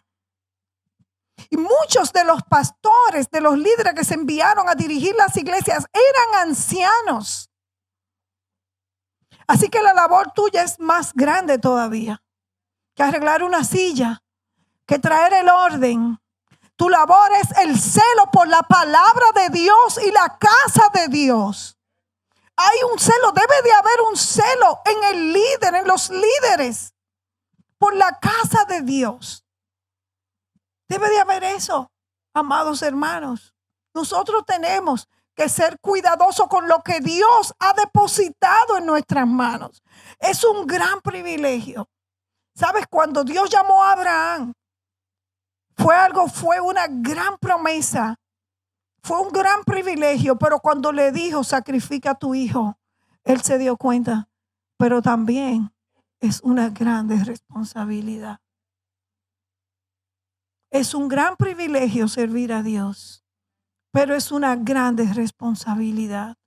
Y muchos de los pastores, de los líderes que se enviaron a dirigir las iglesias, eran ancianos. Así que la labor tuya es más grande todavía que arreglar una silla, que traer el orden. Tu labor es el celo por la palabra de Dios y la casa de Dios. Hay un celo, debe de haber un celo en el líder, en los líderes, por la casa de Dios. Debe de haber eso, amados hermanos. Nosotros tenemos que ser cuidadosos con lo que Dios ha depositado en nuestras manos. Es un gran privilegio. ¿Sabes? Cuando Dios llamó a Abraham, fue una gran promesa, fue un gran privilegio, pero cuando le dijo sacrifica a tu hijo, él se dio cuenta, pero también es una grande responsabilidad. Es un gran privilegio servir a Dios, pero es una grande responsabilidad.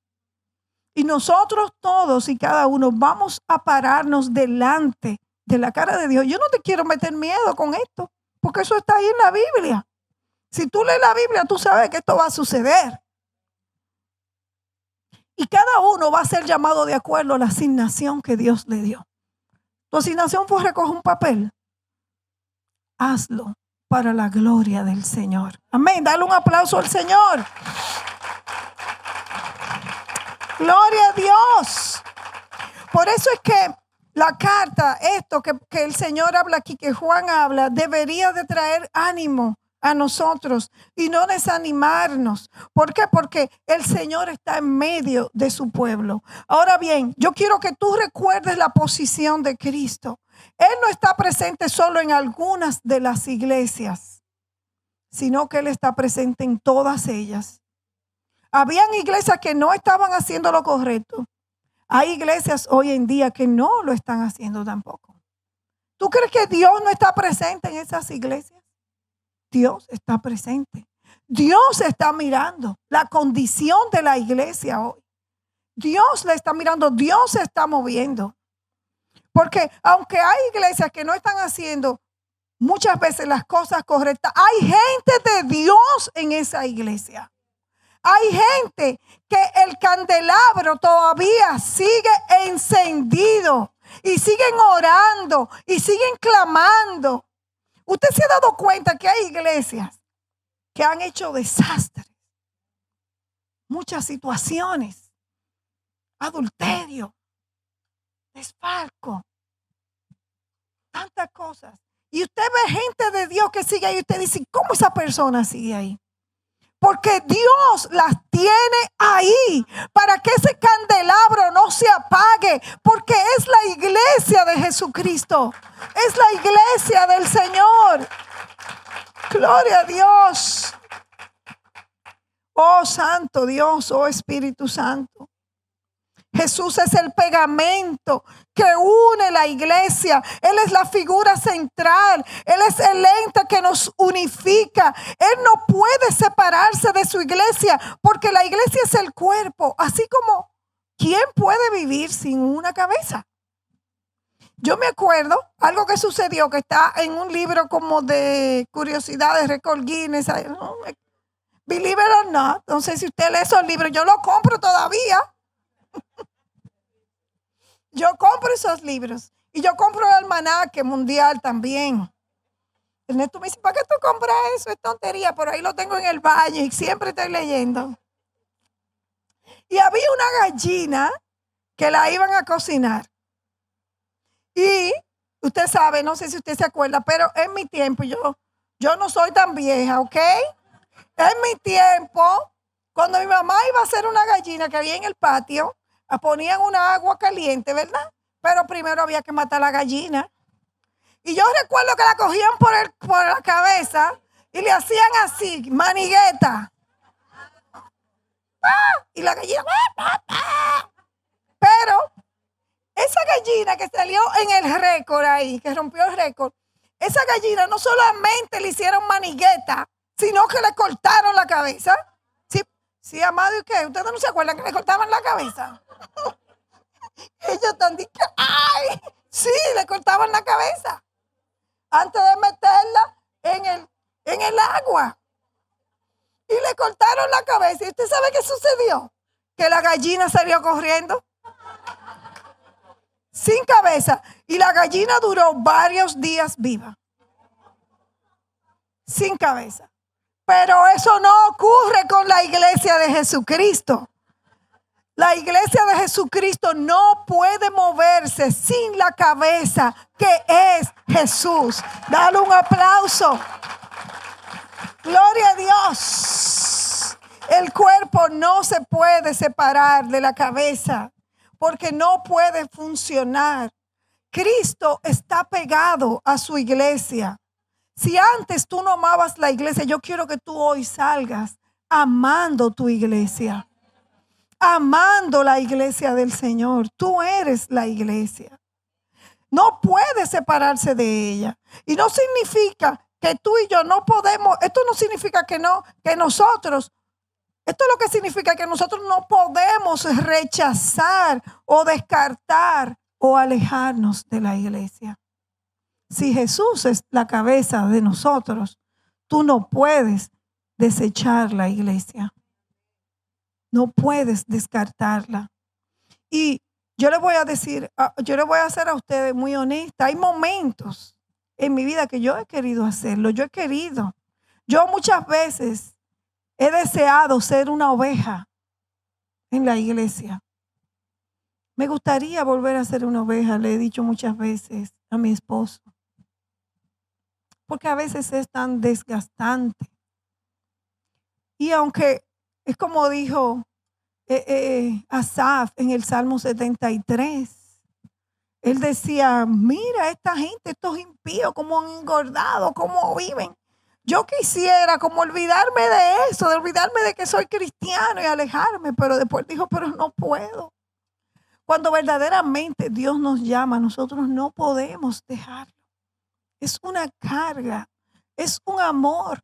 Y nosotros todos y cada uno vamos a pararnos delante de la cara de Dios. Yo no te quiero meter miedo con esto, porque eso está ahí en la Biblia. Si tú lees la Biblia, tú sabes que esto va a suceder. Y cada uno va a ser llamado de acuerdo a la asignación que Dios le dio. Tu asignación fue recoger un papel. hazlo para la gloria del Señor. Amén. Dale un aplauso al Señor. Gloria a Dios. Por eso es que la carta, esto que el Señor habla aquí, que Juan habla, debería de traer ánimo a nosotros y no desanimarnos. ¿Por qué? Porque el Señor está en medio de su pueblo. Ahora bien, yo quiero que tú recuerdes la posición de Cristo. Él no está presente solo en algunas de las iglesias, sino que Él está presente en todas ellas. Habían iglesias que no estaban haciendo lo correcto. Hay iglesias hoy en día que no lo están haciendo tampoco. ¿Tú crees que Dios no está presente en esas iglesias? Dios está presente. Dios está mirando la condición de la iglesia hoy. Dios la está mirando, Dios se está moviendo. Porque aunque hay iglesias que no están haciendo muchas veces las cosas correctas, hay gente de Dios en esa iglesia. Hay gente que el candelabro todavía sigue encendido y siguen orando y siguen clamando. Usted se ha dado cuenta que hay iglesias que han hecho desastres, muchas situaciones, adulterio, desfalco, tantas cosas. Y usted ve gente de Dios que sigue ahí y usted dice, ¿cómo esa persona sigue ahí? Porque Dios las tiene ahí para que ese candelabro no se apague. Porque es la iglesia de Jesucristo. Es la iglesia del Señor. Gloria a Dios. Oh Santo Dios, oh Espíritu Santo. Jesús es el pegamento que une la iglesia. Él es la figura central. Él es el ente que nos unifica. Él no puede separarse de su iglesia porque la iglesia es el cuerpo. Así como, ¿quién puede vivir sin una cabeza? Yo me acuerdo algo que sucedió que está en un libro como de curiosidades, Record Guinness. Believe it or not. No sé si usted lee esos libros. Yo los compro todavía. Yo compro esos libros y yo compro el almanaque mundial también. Ernesto me dice, ¿para qué tú compras eso? Es tontería, pero ahí lo tengo en el baño y siempre estoy leyendo. Y había una gallina que la iban a cocinar. Y usted sabe, no sé si usted se acuerda, pero en mi tiempo, yo no soy tan vieja, ¿ok? En mi tiempo, cuando mi mamá iba a hacer una gallina que había en el patio, ponían una agua caliente, ¿verdad? Pero primero había que matar a la gallina. Y yo recuerdo que la cogían por la cabeza y le hacían así, manigueta. ¡Ah! Y la gallina. ¡Ah! Pero esa gallina que salió en el récord ahí, que rompió el récord, esa gallina no solamente le hicieron manigueta, sino que le cortaron la cabeza. Sí, amado, ¿y qué? ¿Ustedes no se acuerdan que le cortaban la cabeza? Ellos están diciendo, ¡ay! Sí, le cortaban la cabeza antes de meterla en el agua. Y le cortaron la cabeza. ¿Y usted sabe qué sucedió? Que la gallina salió corriendo sin cabeza. Y la gallina duró varios días viva. Sin cabeza. Pero eso no ocurre con la iglesia de Jesucristo. La iglesia de Jesucristo no puede moverse sin la cabeza que es Jesús. Dale un aplauso. Gloria a Dios. El cuerpo no se puede separar de la cabeza porque no puede funcionar. Cristo está pegado a su iglesia. Si antes tú no amabas la iglesia, yo quiero que tú hoy salgas amando tu iglesia. Amando la iglesia del Señor. Tú eres la iglesia. No puedes separarse de ella. Y no significa que tú y yo no podemos. Esto no significa que nosotros. Esto es lo que significa que nosotros no podemos rechazar o descartar o alejarnos de la iglesia. Si Jesús es la cabeza de nosotros, tú no puedes desechar la iglesia. No puedes descartarla. Y yo le voy a decir, yo le voy a hacer a ustedes muy honesta. Hay momentos en mi vida que yo he querido hacerlo. Yo muchas veces he deseado ser una oveja en la iglesia. Me gustaría volver a ser una oveja, le he dicho muchas veces a mi esposo. Porque a veces es tan desgastante. Y aunque es como dijo Asaf en el Salmo 73, él decía, mira esta gente, estos impíos, cómo han engordado, cómo viven. Yo quisiera como olvidarme de eso, de olvidarme de que soy cristiano y alejarme, pero después dijo, pero no puedo. Cuando verdaderamente Dios nos llama, nosotros no podemos dejarlo. Es una carga, es un amor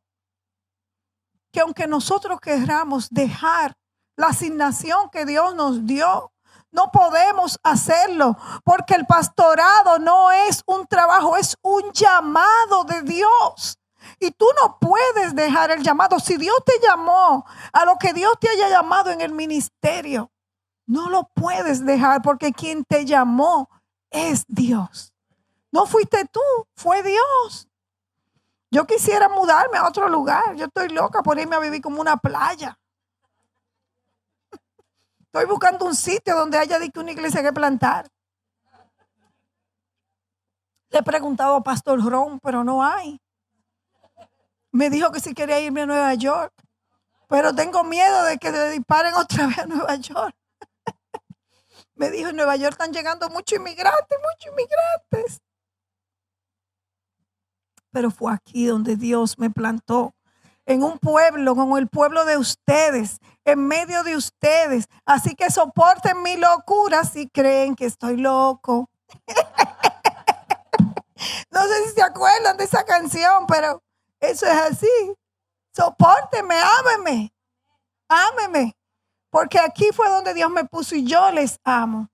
que aunque nosotros queramos dejar la asignación que Dios nos dio, no podemos hacerlo, porque el pastorado no es un trabajo, es un llamado de Dios. Y tú no puedes dejar el llamado. Si Dios te llamó a lo que Dios te haya llamado en el ministerio, no lo puedes dejar, porque quien te llamó es Dios. No fuiste tú, fue Dios. Yo quisiera mudarme a otro lugar. Yo estoy loca por irme a vivir como una playa. Estoy buscando un sitio donde haya una iglesia que plantar. Le he preguntado a Pastor Ron, pero no hay. Me dijo que si quería irme a Nueva York, pero tengo miedo de que le disparen otra vez a Nueva York. Me dijo, en Nueva York están llegando muchos inmigrantes. Pero fue aquí donde Dios me plantó, en un pueblo como el pueblo de ustedes, en medio de ustedes. Así que soporten mi locura si creen que estoy loco. No sé si se acuerdan de esa canción, pero eso es así. Sopórtenme, ámenme. Porque aquí fue donde Dios me puso y yo les amo.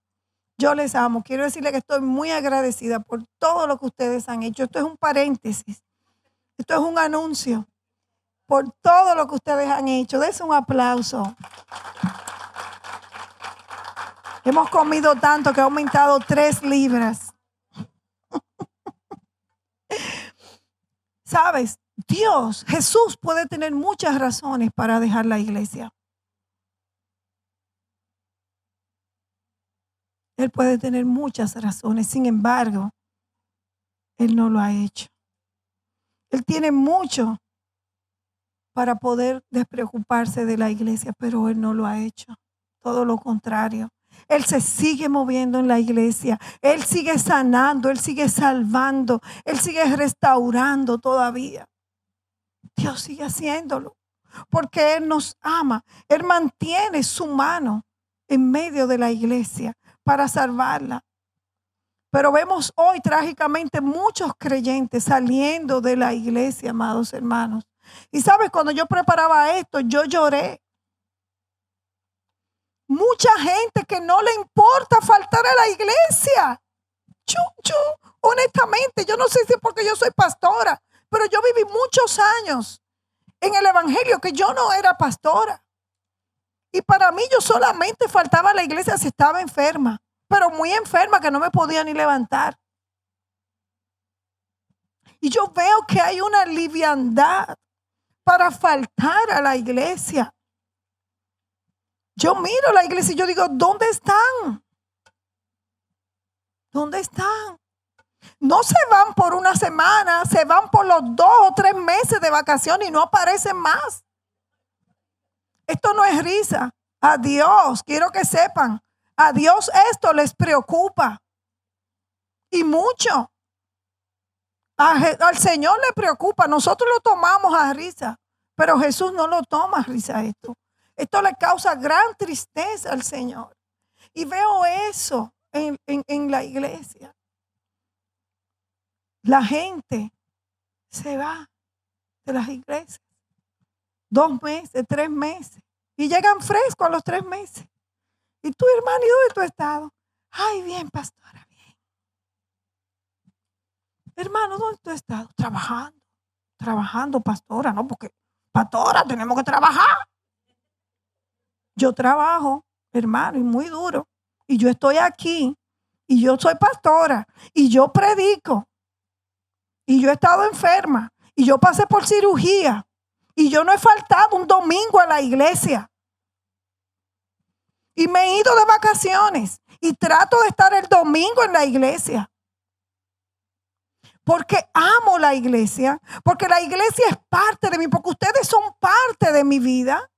Yo les amo. Quiero decirle que estoy muy agradecida por todo lo que ustedes han hecho. Esto es un paréntesis. Esto es un anuncio. Por todo lo que ustedes han hecho. Dense un aplauso. Hemos comido tanto que ha aumentado 3 libras. ¿Sabes? Dios, Jesús puede tener muchas razones para dejar la iglesia. Él puede tener muchas razones, sin embargo, Él no lo ha hecho. Él tiene mucho para poder despreocuparse de la iglesia, pero Él no lo ha hecho. Todo lo contrario. Él se sigue moviendo en la iglesia. Él sigue sanando, Él sigue salvando, Él sigue restaurando todavía. Dios sigue haciéndolo porque Él nos ama. Él mantiene su mano en medio de la iglesia para salvarla. Pero vemos hoy trágicamente muchos creyentes saliendo de la iglesia, amados hermanos. Y sabes, cuando yo preparaba esto, yo lloré. Mucha gente que no le importa faltar a la iglesia. Honestamente, yo no sé si es porque yo soy pastora, pero yo viví muchos años en el evangelio que yo no era pastora. Y para mí yo solamente faltaba a la iglesia si estaba enferma, pero muy enferma que no me podía ni levantar. Y yo veo que hay una liviandad para faltar a la iglesia. Yo miro la iglesia y yo digo, ¿dónde están? ¿Dónde están? No se van por una semana, se van por los 2 o 3 meses de vacaciones y no aparecen más. Esto no es risa. A Dios, quiero que sepan, a Dios esto les preocupa. Y mucho. Al Señor le preocupa. Nosotros lo tomamos a risa, pero Jesús no lo toma a risa esto. Esto le causa gran tristeza al Señor. Y veo eso en la iglesia. La gente se va de las iglesias 2 meses, 3 meses y llegan frescos a los 3 meses. Y tú, hermano, ¿y dónde tú has estado? Ay, bien, pastora, bien. Hermano, ¿dónde tú has estado? Trabajando, pastora, ¿no? Porque pastora, tenemos que trabajar. Yo trabajo, hermano, y muy duro. Y yo estoy aquí y yo soy pastora y yo predico. Y yo he estado enferma. Y yo pasé por cirugía. Y yo no he faltado un domingo a la iglesia. Y me he ido de vacaciones. Y trato de estar el domingo en la iglesia. Porque amo la iglesia. Porque la iglesia es parte de mí. Porque ustedes son parte de mi vida.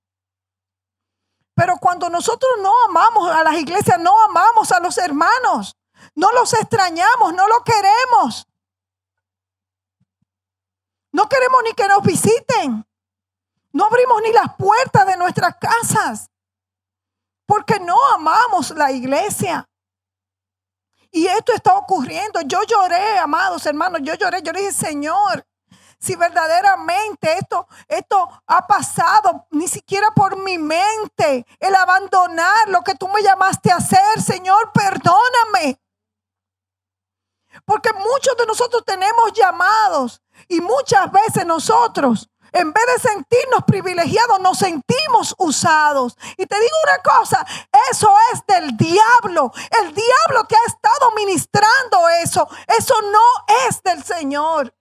Pero cuando nosotros no amamos a las iglesias, no amamos a los hermanos. No los extrañamos, no los queremos. No queremos ni que nos visiten. No abrimos ni las puertas de nuestras casas. Porque no amamos la iglesia. Y esto está ocurriendo. Yo lloré, amados hermanos, yo lloré. Yo le dije, Señor, si verdaderamente esto ha pasado, ni siquiera por mi mente, el abandonar lo que tú me llamaste a hacer, Señor, perdóname. Porque muchos de nosotros tenemos llamados y muchas veces nosotros, en vez de sentirnos privilegiados, nos sentimos usados. Y te digo una cosa, eso es del diablo. El diablo te ha estado ministrando eso. Eso no es del Señor.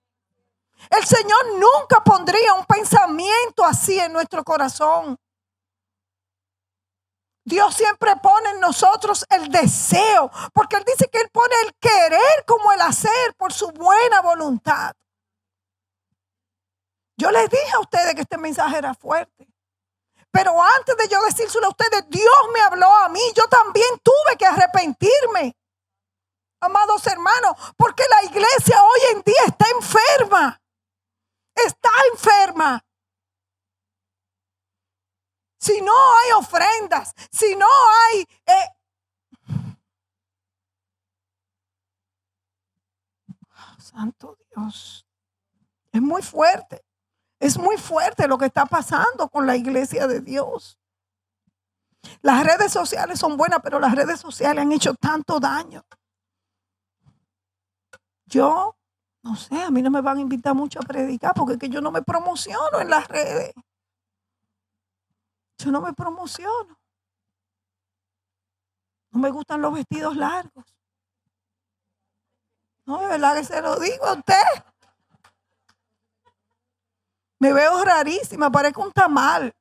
El Señor nunca pondría un pensamiento así en nuestro corazón. Dios siempre pone en nosotros el deseo, porque Él dice que Él pone el querer como el hacer por su buena voluntad. Yo les dije a ustedes que este mensaje era fuerte, pero antes de yo decírselo a ustedes, Dios me habló a mí. Yo también tuve que arrepentirme, amados hermanos, porque la iglesia hoy en día está enferma. Está enferma. Si no hay ofrendas, si no hay... Santo Dios. Es muy fuerte. Es muy fuerte lo que está pasando con la iglesia de Dios. Las redes sociales son buenas, pero las redes sociales han hecho tanto daño. Yo, no sé, a mí no me van a invitar mucho a predicar porque es que yo no me promociono en las redes. Yo no me promociono. No me gustan los vestidos largos. No, de verdad que se lo digo a usted. Me veo rarísima, parezco un tamal.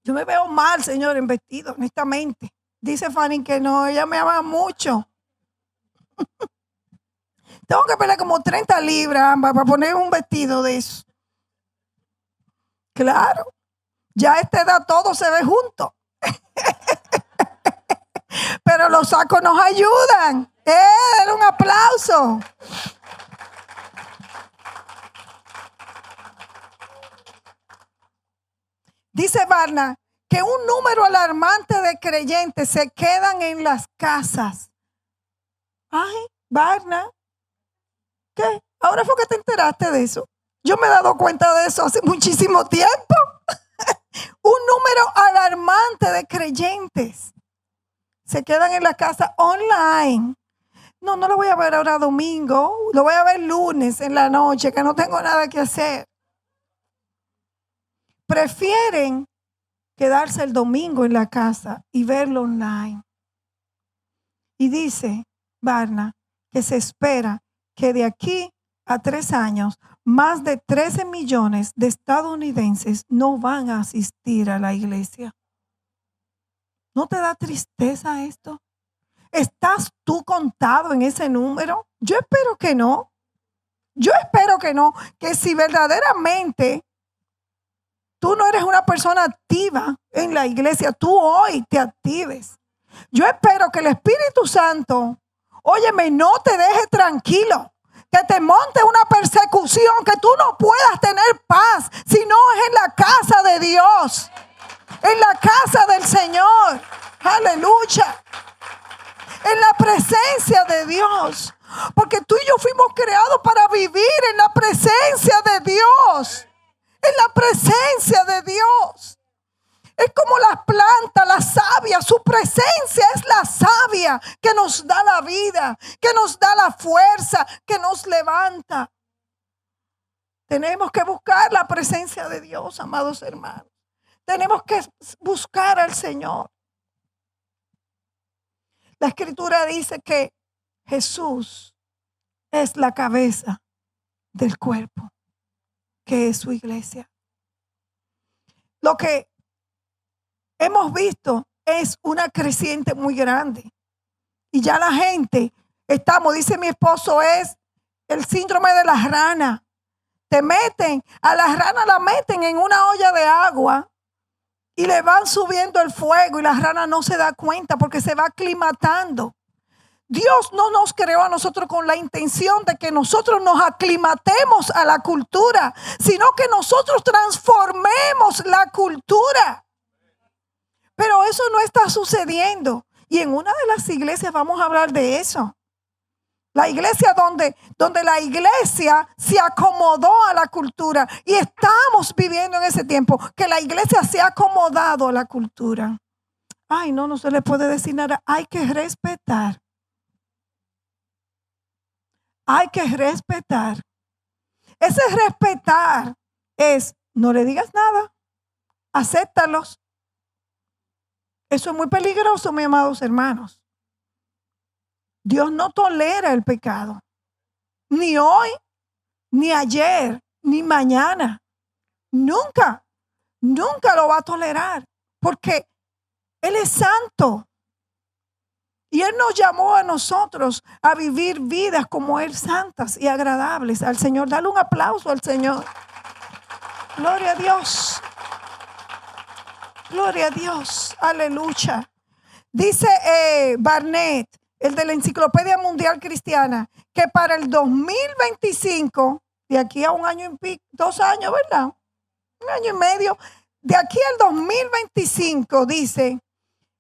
Yo me veo mal, Señor, en vestido, honestamente. Dice Fanny que no, ella me ama mucho. Tengo que perder como 30 libras para poner un vestido de eso. Claro, ya a esta edad todo se ve junto. Pero los sacos nos ayudan. Un aplauso. Dice Barna que un número alarmante de creyentes se quedan en las casas. Ay, Barna, ¿qué? Ahora fue que te enteraste de eso. Yo me he dado cuenta de eso hace muchísimo tiempo. Un número alarmante de creyentes se quedan en la casa online. No lo voy a ver ahora domingo. Lo voy a ver lunes en la noche, que no tengo nada que hacer. Prefieren quedarse el domingo en la casa y verlo online. Y dice Barna que se espera que de aquí a 3 años, más de 13 millones de estadounidenses no van a asistir a la iglesia. ¿No te da tristeza esto? ¿Estás tú contado en ese número? Yo espero que no. Yo espero que no. Que si verdaderamente tú no eres una persona activa en la iglesia, tú hoy te actives. Yo espero que el Espíritu Santo, óyeme, no te deje tranquilo. Que te monte una persecución, que tú no puedas tener paz si no es en la casa de Dios, en la casa del Señor. Aleluya. En la presencia de Dios. Porque tú y yo fuimos creados para vivir en la presencia de Dios. En la presencia de Dios. Es como las plantas, la savia. Su presencia es la savia que nos da la vida, que nos da la fuerza, que nos levanta. Tenemos que buscar la presencia de Dios, amados hermanos. Tenemos que buscar al Señor. La escritura dice que Jesús es la cabeza del cuerpo, que es su iglesia. Lo que hemos visto es una creciente muy grande. Y ya la gente, dice mi esposo, es el síndrome de las ranas. Te meten, a las ranas la meten en una olla de agua y le van subiendo el fuego y la rana no se da cuenta porque se va aclimatando. Dios no nos creó a nosotros con la intención de que nosotros nos aclimatemos a la cultura, sino que nosotros transformemos la cultura. Pero eso no está sucediendo. Y en una de las iglesias vamos a hablar de eso. La iglesia donde la iglesia se acomodó a la cultura. Y estamos viviendo en ese tiempo que la iglesia se ha acomodado a la cultura. Ay, no se le puede decir nada. Hay que respetar. Hay que respetar. Ese respetar es, no le digas nada. Acéptalos. Eso es muy peligroso, mis amados hermanos. Dios no tolera el pecado. Ni hoy, ni ayer, ni mañana. Nunca lo va a tolerar. Porque Él es santo. Y Él nos llamó a nosotros a vivir vidas como Él, santas y agradables al Señor. Dale un aplauso al Señor. Gloria a Dios. Gloria a Dios. Aleluya. Dice Barnett, el de la Enciclopedia Mundial Cristiana, que para el 2025, de aquí a un año y pico, 2 años, ¿verdad? 1 año y medio. De aquí al 2025, dice,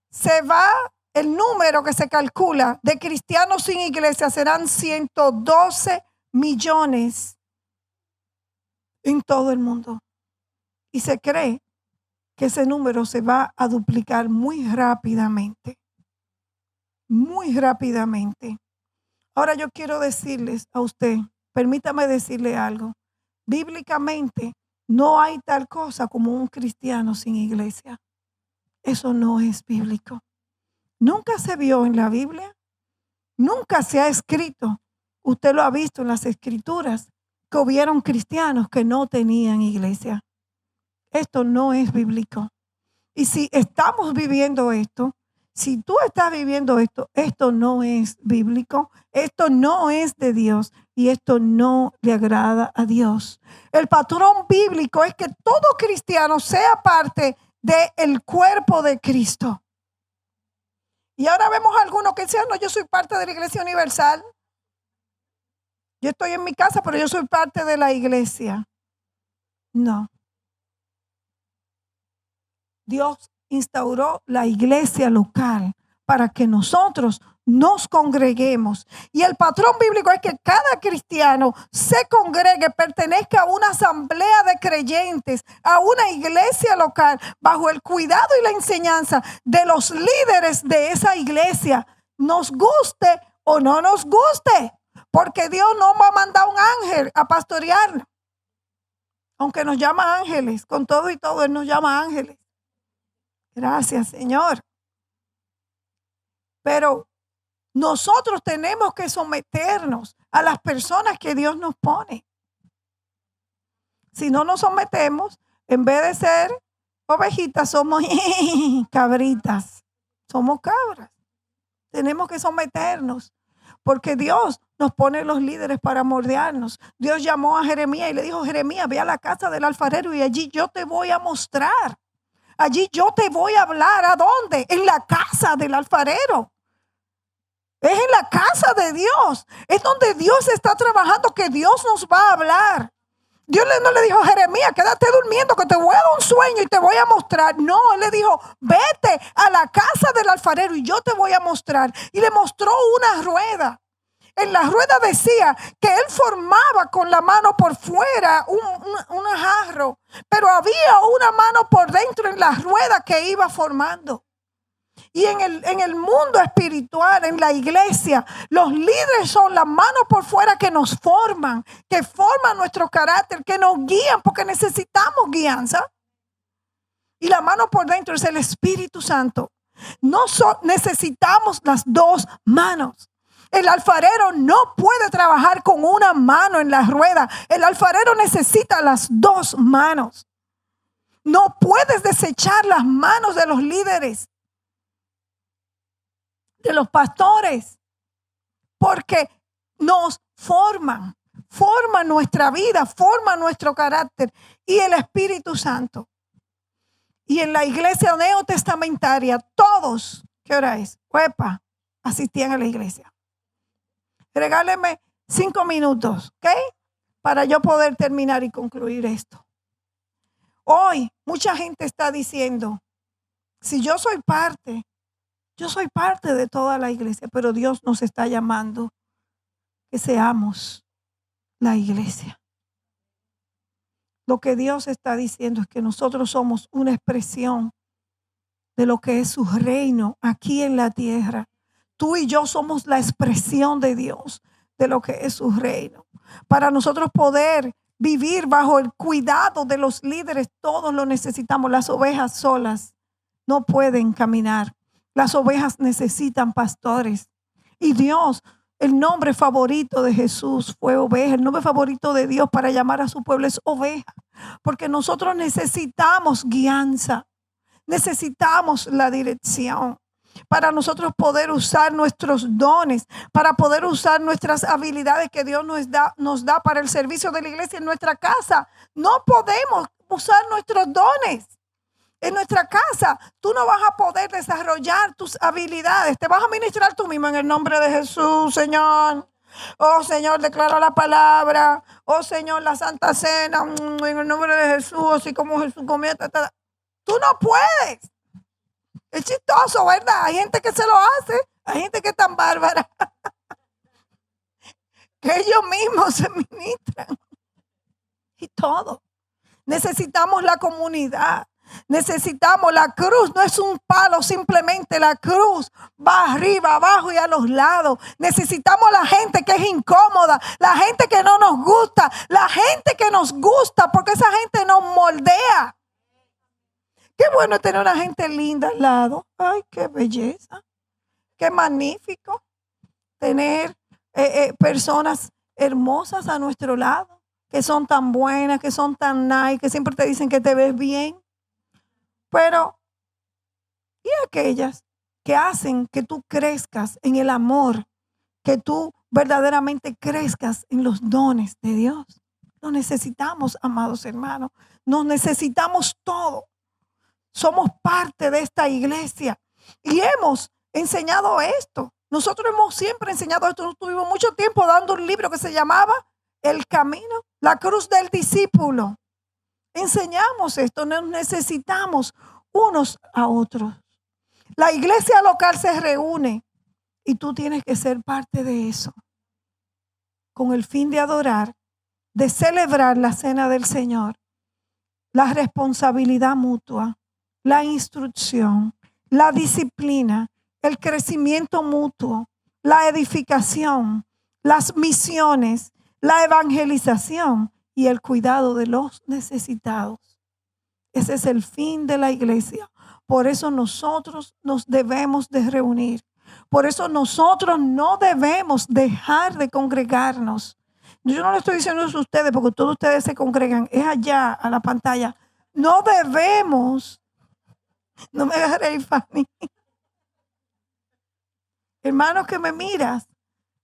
se va el número que se calcula de cristianos sin iglesia serán 112 millones en todo el mundo. Y se cree que ese número se va a duplicar muy rápidamente. Muy rápidamente. Ahora yo quiero decirles a usted, permítame decirle algo. Bíblicamente no hay tal cosa como un cristiano sin iglesia. Eso no es bíblico. Nunca se vio en la Biblia. Nunca se ha escrito. Usted lo ha visto en las escrituras que hubieron cristianos que no tenían iglesia. Esto no es bíblico. Y si estamos viviendo esto, si tú estás viviendo esto, esto no es bíblico, esto no es de Dios y esto no le agrada a Dios. El patrón bíblico es que todo cristiano sea parte del cuerpo de Cristo. Y ahora vemos a algunos que dicen, no, yo soy parte de la Iglesia Universal. Yo estoy en mi casa, pero yo soy parte de la iglesia. No. Dios instauró la iglesia local para que nosotros nos congreguemos. Y el patrón bíblico es que cada cristiano se congregue, pertenezca a una asamblea de creyentes, a una iglesia local, bajo el cuidado y la enseñanza de los líderes de esa iglesia, nos guste o no nos guste, porque Dios no va a mandar un ángel a pastorear, aunque nos llama ángeles, con todo y todo Él nos llama ángeles. Gracias, Señor. Pero nosotros tenemos que someternos a las personas que Dios nos pone. Si no nos sometemos, en vez de ser ovejitas, somos cabritas. Somos cabras. Tenemos que someternos, porque Dios nos pone los líderes para moldearnos. Dios llamó a Jeremías y le dijo, Jeremías, ve a la casa del alfarero y allí yo te voy a mostrar. Allí yo te voy a hablar. ¿A dónde? En la casa del alfarero. Es en la casa de Dios. Es donde Dios está trabajando, que Dios nos va a hablar. Dios no le dijo, Jeremías, quédate durmiendo que te voy a dar un sueño y te voy a mostrar. No, Él le dijo, vete a la casa del alfarero y yo te voy a mostrar. Y le mostró una rueda. En la rueda decía que él formaba con la mano por fuera un jarro, pero había una mano por dentro en la rueda que iba formando. Y en el mundo espiritual, en la iglesia, los líderes son las manos por fuera que nos forman, que forman nuestro carácter, que nos guían, porque necesitamos guianza. Y la mano por dentro es el Espíritu Santo, Necesitamos las dos manos. El alfarero no puede trabajar con una mano en la rueda. El alfarero necesita las dos manos. No puedes desechar las manos de los líderes, de los pastores, porque nos forman nuestra vida, forman nuestro carácter, y el Espíritu Santo. Y en la iglesia neotestamentaria, todos, ¿qué hora es? Huepa, asistían a la iglesia. Regáleme 5 minutos, ¿ok? Para yo poder terminar y concluir esto. Hoy mucha gente está diciendo, si yo soy parte de toda la iglesia, pero Dios nos está llamando que seamos la iglesia. Lo que Dios está diciendo es que nosotros somos una expresión de lo que es su reino aquí en la tierra. Tú y yo somos la expresión de Dios, de lo que es su reino. Para nosotros poder vivir bajo el cuidado de los líderes, todos lo necesitamos. Las ovejas solas no pueden caminar. Las ovejas necesitan pastores. Y Dios, el nombre favorito de Jesús fue oveja. El nombre favorito de Dios para llamar a su pueblo es oveja. Porque nosotros necesitamos guianza. Necesitamos la dirección para nosotros poder usar nuestros dones, para poder usar nuestras habilidades que Dios nos da para el servicio de la iglesia en nuestra casa. No podemos usar nuestros dones en nuestra casa. Tú no vas a poder desarrollar tus habilidades. Te vas a ministrar tú mismo en el nombre de Jesús, Señor. Oh, Señor, declara la palabra. Oh, Señor, la Santa Cena. En el nombre de Jesús, así como Jesús comía. Tú no puedes. Es chistoso, ¿verdad? Hay gente que se lo hace. Hay gente que es tan bárbara que ellos mismos se ministran. Y todo. Necesitamos la comunidad. Necesitamos la cruz. No es un palo, simplemente la cruz va arriba, abajo y a los lados. Necesitamos la gente que es incómoda, la gente que no nos gusta, la gente que nos gusta, porque esa gente nos moldea. Qué bueno tener una gente linda al lado. Ay, qué belleza. Qué magnífico tener personas hermosas a nuestro lado, que son tan buenas, que son tan nice, que siempre te dicen que te ves bien. Pero, ¿y aquellas que hacen que tú crezcas en el amor, que tú verdaderamente crezcas en los dones de Dios? Nos necesitamos, amados hermanos. Nos necesitamos todo. Somos parte de esta iglesia y hemos enseñado esto. Nosotros hemos siempre enseñado esto. Tuvimos mucho tiempo dando un libro que se llamaba El Camino, la cruz del discípulo. Enseñamos esto, nos necesitamos unos a otros. La iglesia local se reúne y tú tienes que ser parte de eso, con el fin de adorar, de celebrar la cena del Señor, la responsabilidad mutua, la instrucción, la disciplina, el crecimiento mutuo, la edificación, las misiones, la evangelización y el cuidado de los necesitados. Ese es el fin de la iglesia. Por eso nosotros nos debemos de reunir. Por eso nosotros no debemos dejar de congregarnos. Yo no le estoy diciendo eso a ustedes porque todos ustedes se congregan. Es allá a la pantalla. No debemos. No me agarréis, Fanny. Hermano que me miras,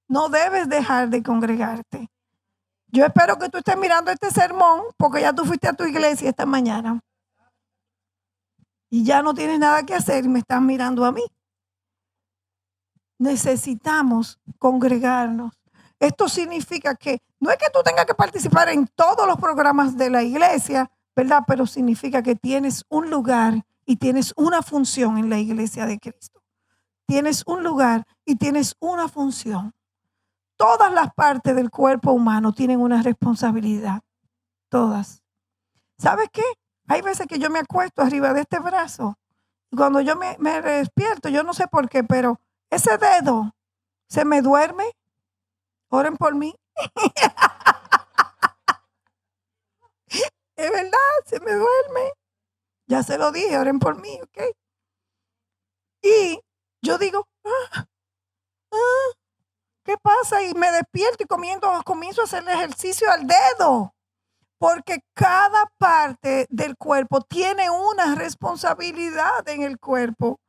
no debes dejar de congregarte. Yo espero que tú estés mirando este sermón porque ya tú fuiste a tu iglesia esta mañana. Y ya no tienes nada que hacer y me estás mirando a mí. Necesitamos congregarnos. Esto significa que no es que tú tengas que participar en todos los programas de la iglesia, ¿verdad? Pero significa que tienes un lugar y tienes una función en la iglesia de Cristo. Tienes un lugar y tienes una función. Todas las partes del cuerpo humano tienen una responsabilidad. Todas. ¿Sabes qué? Hay veces que yo me acuesto arriba de este brazo y cuando yo me despierto, yo no sé por qué, pero ese dedo se me duerme. Oren por mí. Es verdad, se me duerme. Ya se lo dije, oren por mí, ¿ok? Y yo digo, ¿qué pasa? Y me despierto y comienzo a hacer el ejercicio al dedo. Porque cada parte del cuerpo tiene una responsabilidad en el cuerpo.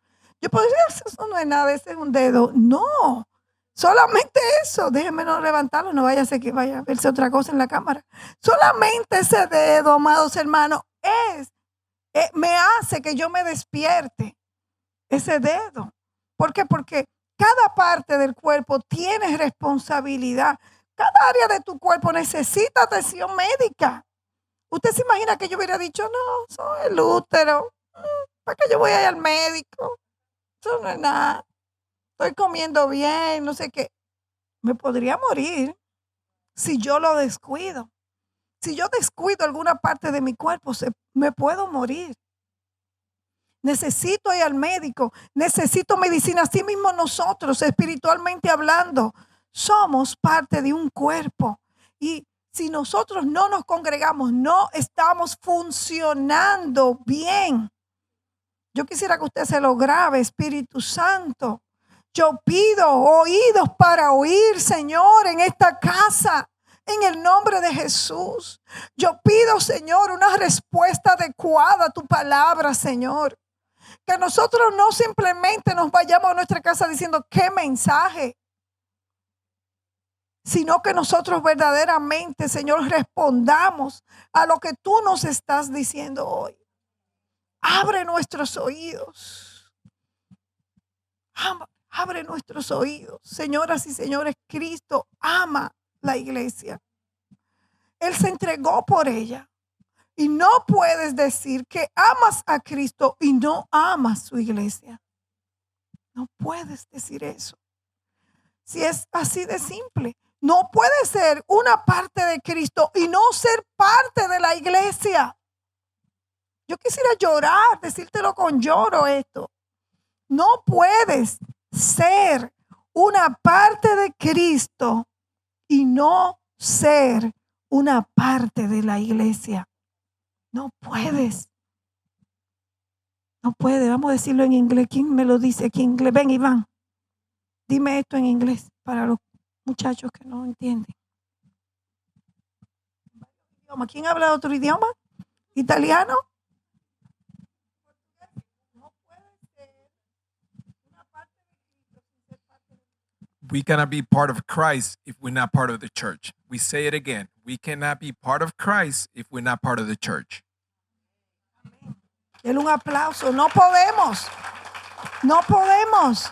Yo podría decir, eso no es nada, ese es un dedo. No, solamente eso. Déjenme no levantarlo, no vaya a ser que vaya a verse otra cosa en la cámara. Solamente ese dedo, amados hermanos, me hace que yo me despierte. Ese dedo. ¿Por qué? Porque cada parte del cuerpo tiene responsabilidad. Cada área de tu cuerpo necesita atención médica. Usted se imagina que yo hubiera dicho, no, soy el útero. ¿Para qué yo voy a ir al médico? Eso no es nada. Estoy comiendo bien, no sé qué. Me podría morir si yo lo descuido. Si yo descuido alguna parte de mi cuerpo, me puedo morir. Necesito ir al médico, necesito medicina. Así mismo nosotros, espiritualmente hablando, somos parte de un cuerpo. Y si nosotros no nos congregamos, no estamos funcionando bien. Yo quisiera que usted se lo grabe, Espíritu Santo. Yo pido oídos para oír, Señor, en esta casa. En el nombre de Jesús. Yo pido, Señor, una respuesta adecuada a tu palabra, Señor. Que nosotros no simplemente nos vayamos a nuestra casa diciendo qué mensaje, sino que nosotros verdaderamente, Señor, respondamos a lo que tú nos estás diciendo hoy. Abre nuestros oídos. Abre nuestros oídos. Señoras y señores, Cristo ama la iglesia. Él se entregó por ella. Y no puedes decir que amas a Cristo y no amas su iglesia. No puedes decir eso. Si es así de simple. No puede ser una parte de Cristo y no ser parte de la iglesia. Yo quisiera llorar, decírtelo con lloro esto. No puedes ser una parte de Cristo y no ser una parte de la iglesia. No puedes. No puede. Vamos a decirlo en inglés. ¿Quién me lo dice aquí en inglés? Ven, Iván. Dime esto en inglés para los muchachos que no entienden. ¿Quién habla otro idioma? ¿Italiano? We cannot be part of Christ if we're not part of the church. We say it again. We cannot be part of Christ if we're not part of the church. Denle un aplauso. No podemos. No podemos.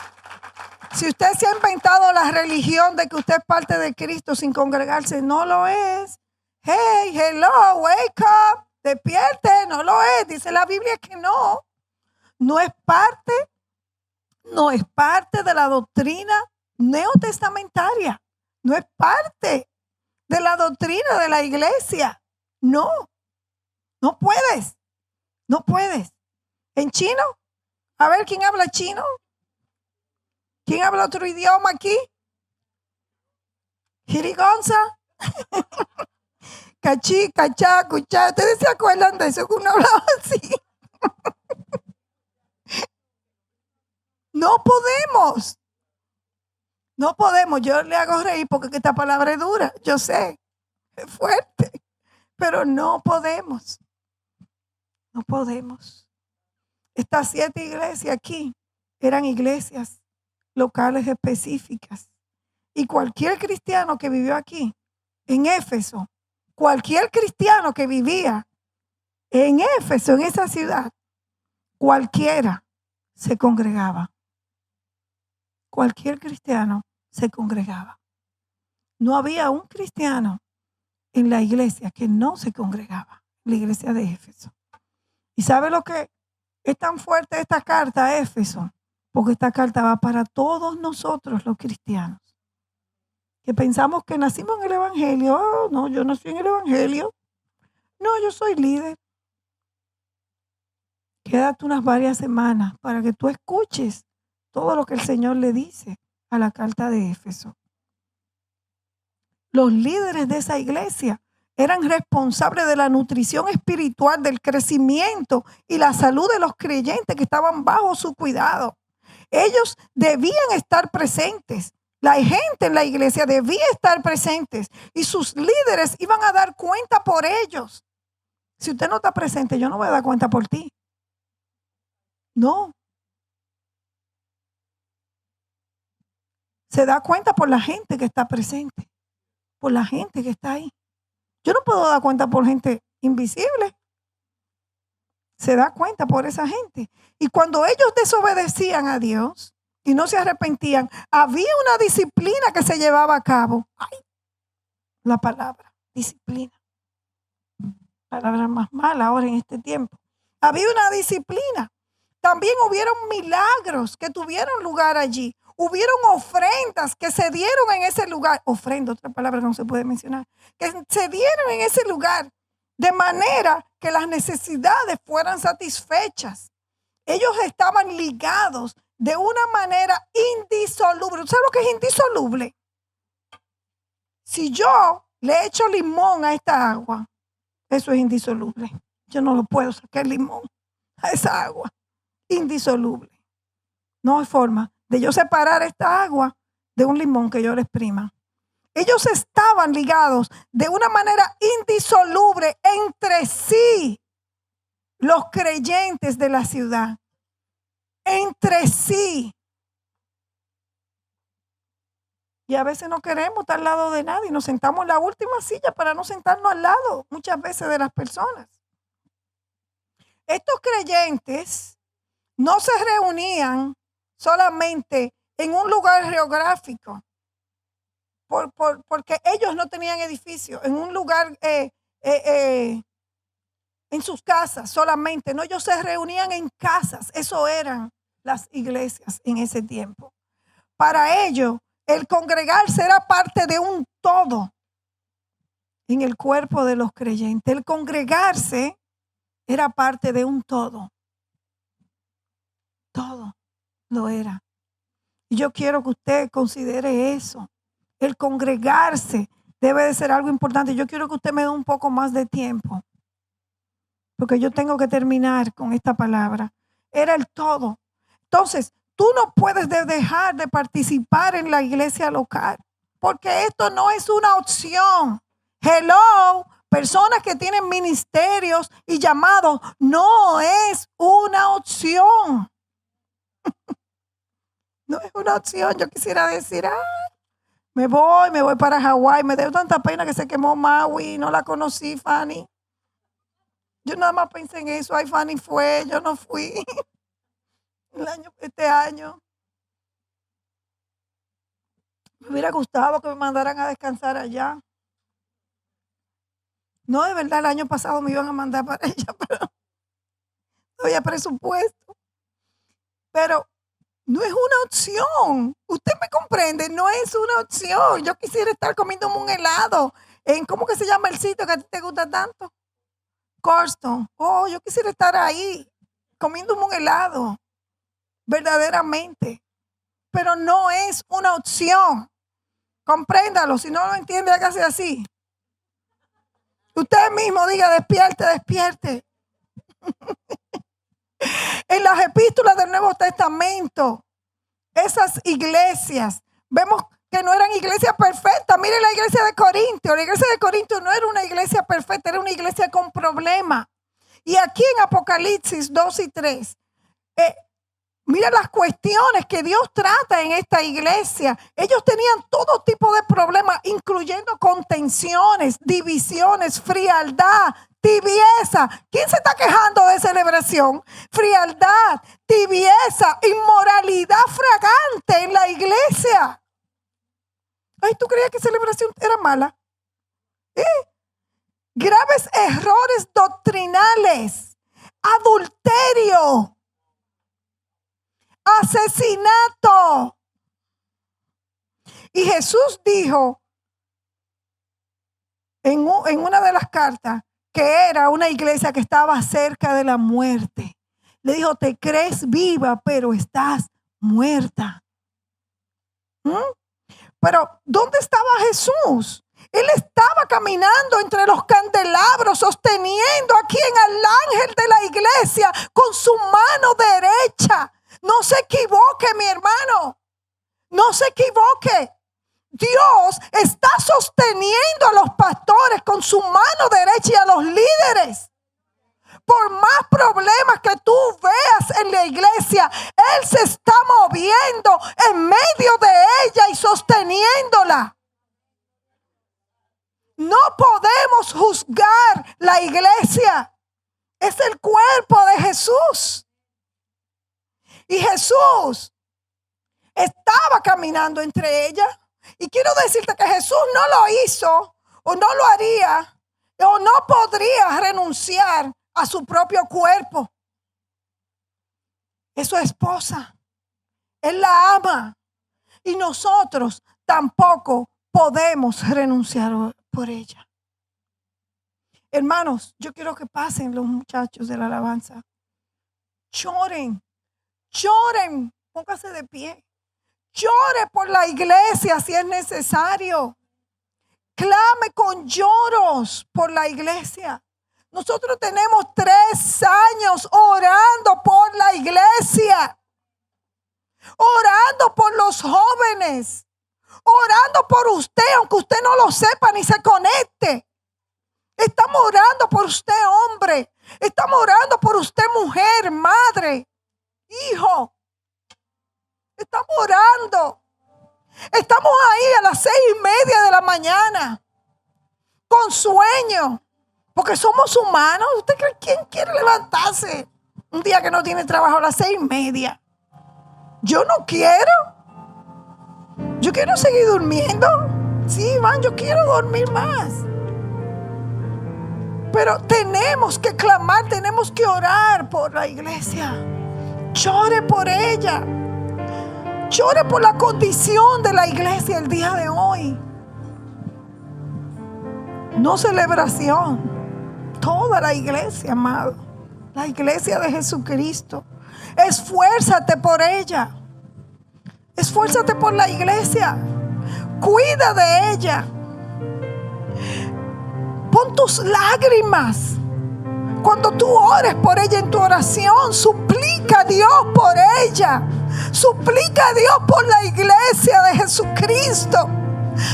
Si usted se ha inventado la religión de que usted es parte de Cristo sin congregarse, no lo es. Hey, hello, wake up. Despierte, no lo es. Dice la Biblia que no. No es parte de la doctrina neotestamentaria. No es parte de la doctrina de la iglesia. No puedes. No puedes. ¿En chino? A ver, ¿quién habla chino? ¿Quién habla otro idioma aquí? Jirigonza. Cachí, cachá, cuchá. ¿Ustedes se acuerdan de eso que uno hablaba así? No podemos. No podemos. Yo le hago reír porque esta palabra es dura. Yo sé. Es fuerte. Pero no podemos. No podemos. Estas 7 iglesias aquí eran iglesias locales específicas. Y cualquier cristiano que vivió aquí, en Éfeso, cualquier cristiano que vivía en Éfeso, en esa ciudad, cualquiera se congregaba. Cualquier cristiano se congregaba. No había un cristiano en la iglesia que no se congregaba, la iglesia de Éfeso. ¿Y sabe lo que es tan fuerte esta carta a Éfeso? Porque esta carta va para todos nosotros los cristianos. Que pensamos que nacimos en el evangelio. Oh, no, yo nací en el evangelio. No, yo soy líder. Quédate unas varias semanas para que tú escuches todo lo que el Señor le dice a la carta de Éfeso. Los líderes de esa iglesia eran responsables de la nutrición espiritual, del crecimiento y la salud de los creyentes que estaban bajo su cuidado. Ellos debían estar presentes. La gente en la iglesia debía estar presentes y sus líderes iban a dar cuenta por ellos. Si usted no está presente, yo no voy a dar cuenta por ti. No. Se da cuenta por la gente que está presente, por la gente que está ahí. Yo no puedo dar cuenta por gente invisible. Se da cuenta por esa gente. Y cuando ellos desobedecían a Dios y no se arrepentían, había una disciplina que se llevaba a cabo. Ay, la palabra, disciplina. Palabra más mala ahora en este tiempo. Había una disciplina. También hubieron milagros que tuvieron lugar allí. Hubieron ofrendas que se dieron en ese lugar. Ofrenda, otra palabra que no se puede mencionar. Que se dieron en ese lugar de manera que las necesidades fueran satisfechas. Ellos estaban ligados de una manera indisoluble. ¿Sabes lo que es indisoluble? Si yo le echo limón a esta agua, eso es indisoluble. Yo no lo puedo sacar limón a esa agua. Indisoluble. No hay forma de yo separar esta agua de un limón que yo le exprima. Ellos estaban ligados de una manera indisoluble entre sí, los creyentes de la ciudad. Entre sí. Y a veces no queremos estar al lado de nadie. Nos sentamos en la última silla para no sentarnos al lado muchas veces de las personas. Estos creyentes no se reunían solamente en un lugar geográfico, porque ellos no tenían edificio, en un lugar, en sus casas solamente. No, ellos se reunían en casas. Eso eran las iglesias en ese tiempo. Para ellos, el congregarse era parte de un todo en el cuerpo de los creyentes. El congregarse era parte de un todo. Todo lo era. Y yo quiero que usted considere eso. El congregarse debe de ser algo importante. Yo quiero que usted me dé un poco más de tiempo, porque yo tengo que terminar con esta palabra. Era el todo. Entonces, tú no puedes dejar de participar en la iglesia local, porque esto no es una opción. Hello, personas que tienen ministerios y llamados, no es una opción. No es una opción. Yo quisiera decir, me voy para Hawái. Me dio tanta pena que se quemó Maui. No la conocí, Fanny. Yo nada más pensé en eso. Ay, Fanny fue, yo no fui. Este año. Me hubiera gustado que me mandaran a descansar allá. No, de verdad, el año pasado me iban a mandar para allá, pero no había presupuesto. Pero no es una opción. Usted me comprende, no es una opción. Yo quisiera estar comiéndome un helado en, ¿cómo que se llama el sitio que a ti te gusta tanto? Corstone. Oh, yo quisiera estar ahí comiéndome un helado. Verdaderamente. Pero no es una opción. Compréndalo. Si no lo entiende, hágase así. Usted mismo diga, despierte, despierte. En las epístolas del Nuevo Testamento, esas iglesias, vemos que no eran iglesias perfectas. Mire la iglesia de Corintio. La iglesia de Corintio no era una iglesia perfecta, era una iglesia con problemas. Y aquí en Apocalipsis 2 y 3, mira las cuestiones que Dios trata en esta iglesia. Ellos tenían todo tipo de problemas, incluyendo contenciones, divisiones, frialdad, tibieza. ¿Quién se está quejando de celebración? Frialdad, tibieza, inmoralidad fragante en la iglesia. Ay, ¿tú creías que celebración era mala? Graves errores doctrinales, adulterio, asesinato. Y Jesús dijo en una de las cartas que era una iglesia que estaba cerca de la muerte. Le dijo, te crees viva, pero estás muerta. Pero ¿dónde estaba Jesús? Él estaba caminando entre los candelabros, sosteniendo a quien, al ángel de la iglesia, con su mano derecha, No se equivoque, mi hermano. No se equivoque. Dios está sosteniendo a los pastores con su mano derecha y a los líderes. Por más problemas que tú veas en la iglesia, Él se está moviendo en medio de ella y sosteniéndola. No podemos juzgar la iglesia. Es el cuerpo de Jesús. Y Jesús estaba caminando entre ellas. Y quiero decirte que Jesús no lo hizo, o no lo haría, o no podría renunciar a su propio cuerpo. Es su esposa. Él la ama. Y nosotros tampoco podemos renunciar por ella. Hermanos, yo quiero que pasen los muchachos de la alabanza. Lloren. Lloren. Póngase de pie. Llore por la iglesia si es necesario. Clame con lloros por la iglesia. Nosotros tenemos 3 años orando por la iglesia. Orando por los jóvenes. Orando por usted, aunque usted no lo sepa ni se conecte. Estamos orando por usted, hombre. Estamos orando por usted, mujer, madre, hijo. Estamos orando. Estamos ahí a las 6:30 de la mañana. Con sueño. Porque somos humanos. ¿Usted cree quién quiere levantarse un día que no tiene trabajo a las 6:30? Yo no quiero. Yo quiero seguir durmiendo. Sí, Iván, yo quiero dormir más. Pero tenemos que clamar, tenemos que orar por la iglesia. Llore por ella. Llore por la condición de la iglesia el día de hoy. No celebración. Toda la iglesia, amado. La iglesia de Jesucristo. Esfuérzate por ella. Esfuérzate por la iglesia. Cuida de ella. Pon tus lágrimas. Cuando tú ores por ella en tu oración, suplica a Dios por ella. Suplica a Dios por la iglesia de Jesucristo.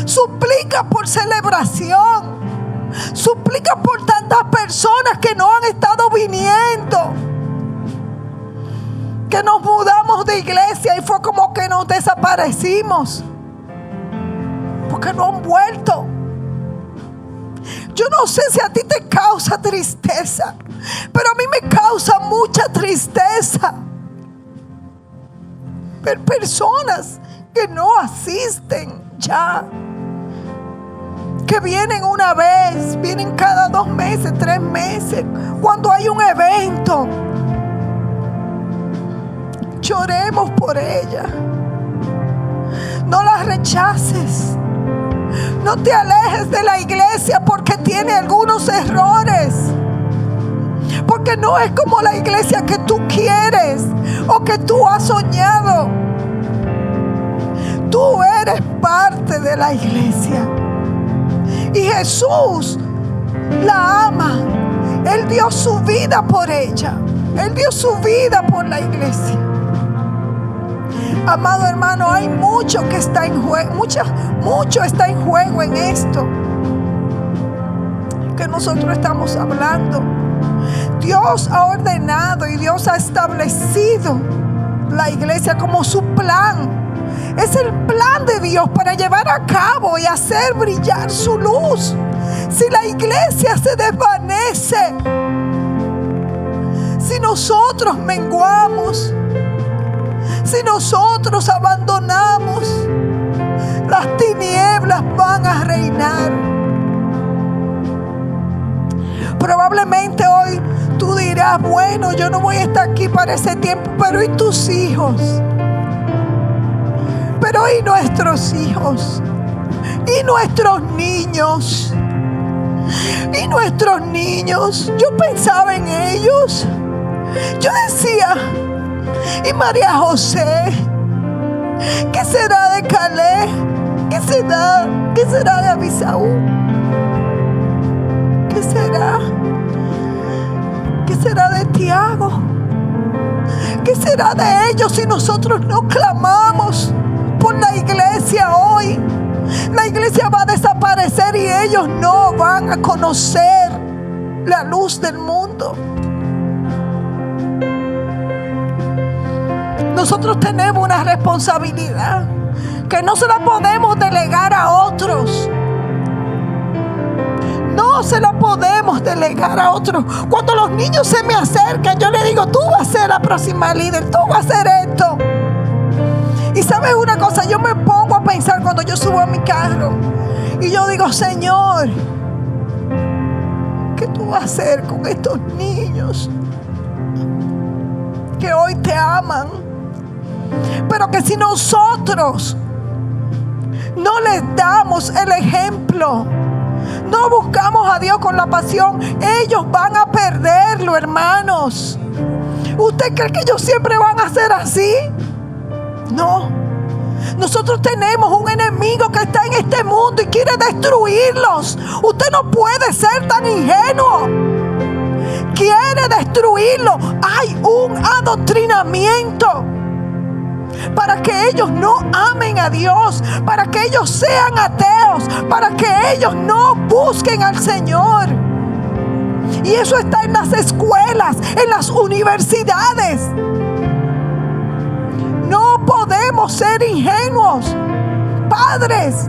Suplica por celebración. Suplica por tantas personas que no han estado viniendo. Que nos mudamos de iglesia y fue como que nos desaparecimos. Porque no han vuelto. Yo no sé si a ti te causa tristeza, pero a mí me causa mucha tristeza ver personas que no asisten ya, que vienen una vez, vienen cada 2 meses, 3 meses, cuando hay un evento. Lloremos por ella. No la rechaces. No te alejes de la iglesia porque tiene algunos errores. Porque no es como la iglesia que tú quieres o que tú has soñado. Tú eres parte de la iglesia. Y Jesús la ama. Él dio su vida por ella. Él dio su vida por la iglesia. Amado hermano, hay mucho que está en juego, mucho está en juego en esto que nosotros estamos hablando. Dios ha ordenado y Dios ha establecido la iglesia como su plan. Es el plan de Dios para llevar a cabo y hacer brillar su luz. Si la iglesia se desvanece, si nosotros menguamos, si nosotros abandonamos, las tinieblas van a reinar. Probablemente hoy tú dirás, bueno, yo no voy a estar aquí para ese tiempo, pero ¿y tus hijos? Pero ¿y nuestros hijos? ¿Y nuestros niños? ¿Y nuestros niños? Yo pensaba en ellos. Yo decía, ¿y María José? ¿Qué será de Caleb? ¿Qué será de Abisaú? ¿Qué será? ¿Qué será de Tiago? ¿Qué será de ellos si nosotros no clamamos por la iglesia hoy? La iglesia va a desaparecer y ellos no van a conocer la luz del mundo. Nosotros tenemos una responsabilidad que no se la podemos delegar a otros. No se la podemos delegar a otros. Cuando los niños se me acercan, yo les digo: tú vas a ser la próxima líder, tú vas a hacer esto. Y sabes una cosa, yo me pongo a pensar cuando yo subo a mi carro y yo digo: Señor, ¿qué tú vas a hacer con estos niños que hoy te aman? Pero que si nosotros no les damos el ejemplo, no buscamos a Dios con la pasión, ellos van a perderlo, hermanos. ¿Usted cree que ellos siempre van a ser así? No. Nosotros tenemos un enemigo que está en este mundo y quiere destruirlos. Usted no puede ser tan ingenuo. Quiere destruirlo. Hay un adoctrinamiento para que ellos no amen a Dios, para que ellos sean ateos, para que ellos no busquen al Señor. Y eso está en las escuelas, en las universidades. No podemos ser ingenuos. Padres,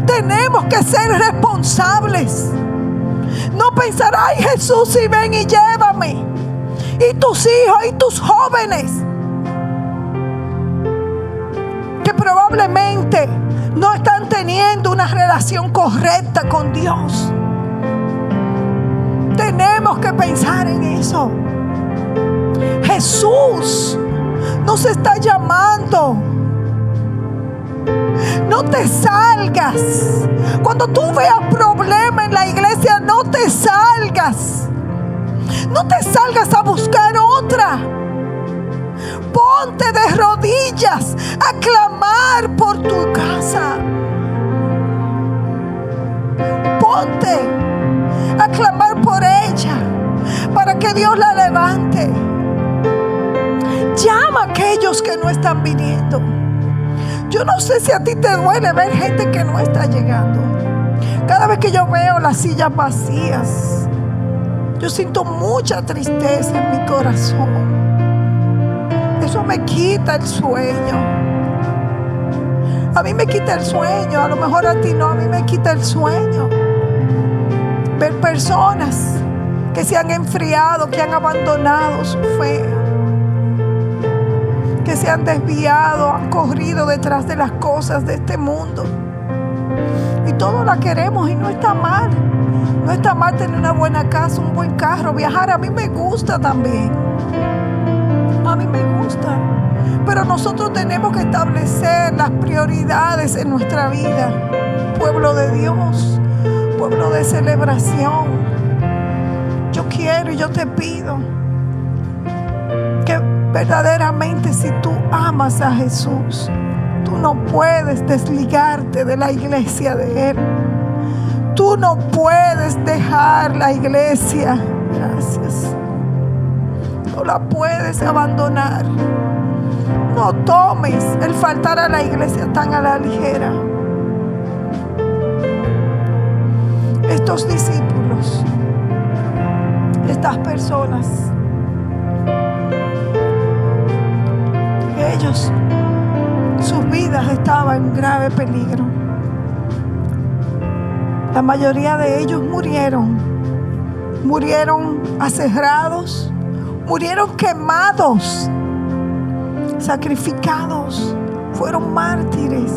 tenemos que ser responsables. No pensar: ay, Jesús, si ven y llévame. Y tus hijos y tus jóvenes que probablemente no están teniendo una relación correcta con Dios. Tenemos que pensar en eso. Jesús nos está llamando. No te salgas. Cuando tú veas problemas en la iglesia, no te salgas. No te salgas a buscar otra. Ponte de rodillas a clamar por tu casa. Ponte a clamar por ella para que Dios la levante. Llama a aquellos que no están viniendo. Yo no sé si a ti te duele ver gente que no está llegando. Cada vez que yo veo las sillas vacías, yo siento mucha tristeza en mi corazón. Eso me quita el sueño. A mí me quita el sueño. A lo mejor a ti no, a mí me quita el sueño. Ver personas que se han enfriado, que han abandonado su fe, que se han desviado, han corrido detrás de las cosas de este mundo. Y todos la queremos y no está mal. No está mal tener una buena casa, un buen carro, viajar. A mí me gusta también. A mí me gusta. Pero nosotros tenemos que establecer las prioridades en nuestra vida. Pueblo de Dios, pueblo de celebración. Yo quiero y yo te pido que verdaderamente, si tú amas a Jesús, tú no puedes desligarte de la iglesia de Él. Tú no puedes dejar la iglesia. Gracias. No la puedes abandonar. No tomes el faltar a la iglesia tan a la ligera. Estos discípulos, estas personas, ellos, sus vidas estaban en grave peligro. La mayoría de ellos murieron aserrados, murieron quemados, sacrificados, fueron mártires.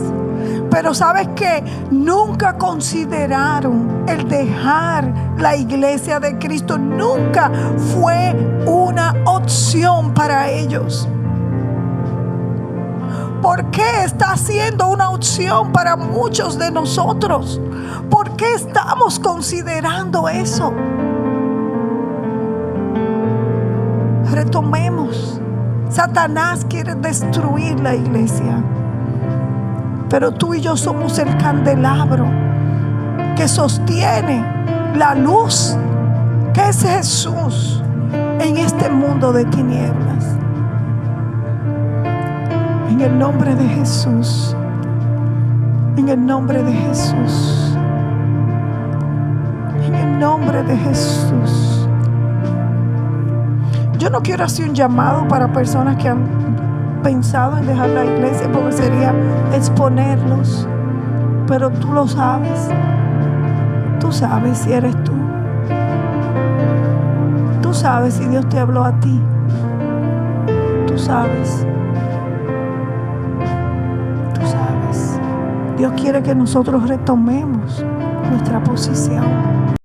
Pero ¿sabes qué? Nunca consideraron el dejar la iglesia de Cristo. Nunca fue una opción para ellos. ¿Por qué está siendo una opción para muchos de nosotros? ¿Por qué estamos considerando eso? Retomemos. Satanás quiere destruir la iglesia, pero tú y yo somos el candelabro que sostiene la luz, que es Jesús, en este mundo de tinieblas. En el nombre de Jesús. En el nombre de Jesús. En el nombre de Jesús. Yo no quiero hacer un llamado para personas que han pensado en dejar la iglesia, porque sería exponerlos. Pero tú lo sabes. Tú sabes si eres tú. Tú sabes si Dios te habló a ti. Tú sabes. Tú sabes. Dios quiere que nosotros retomemos nuestra posición.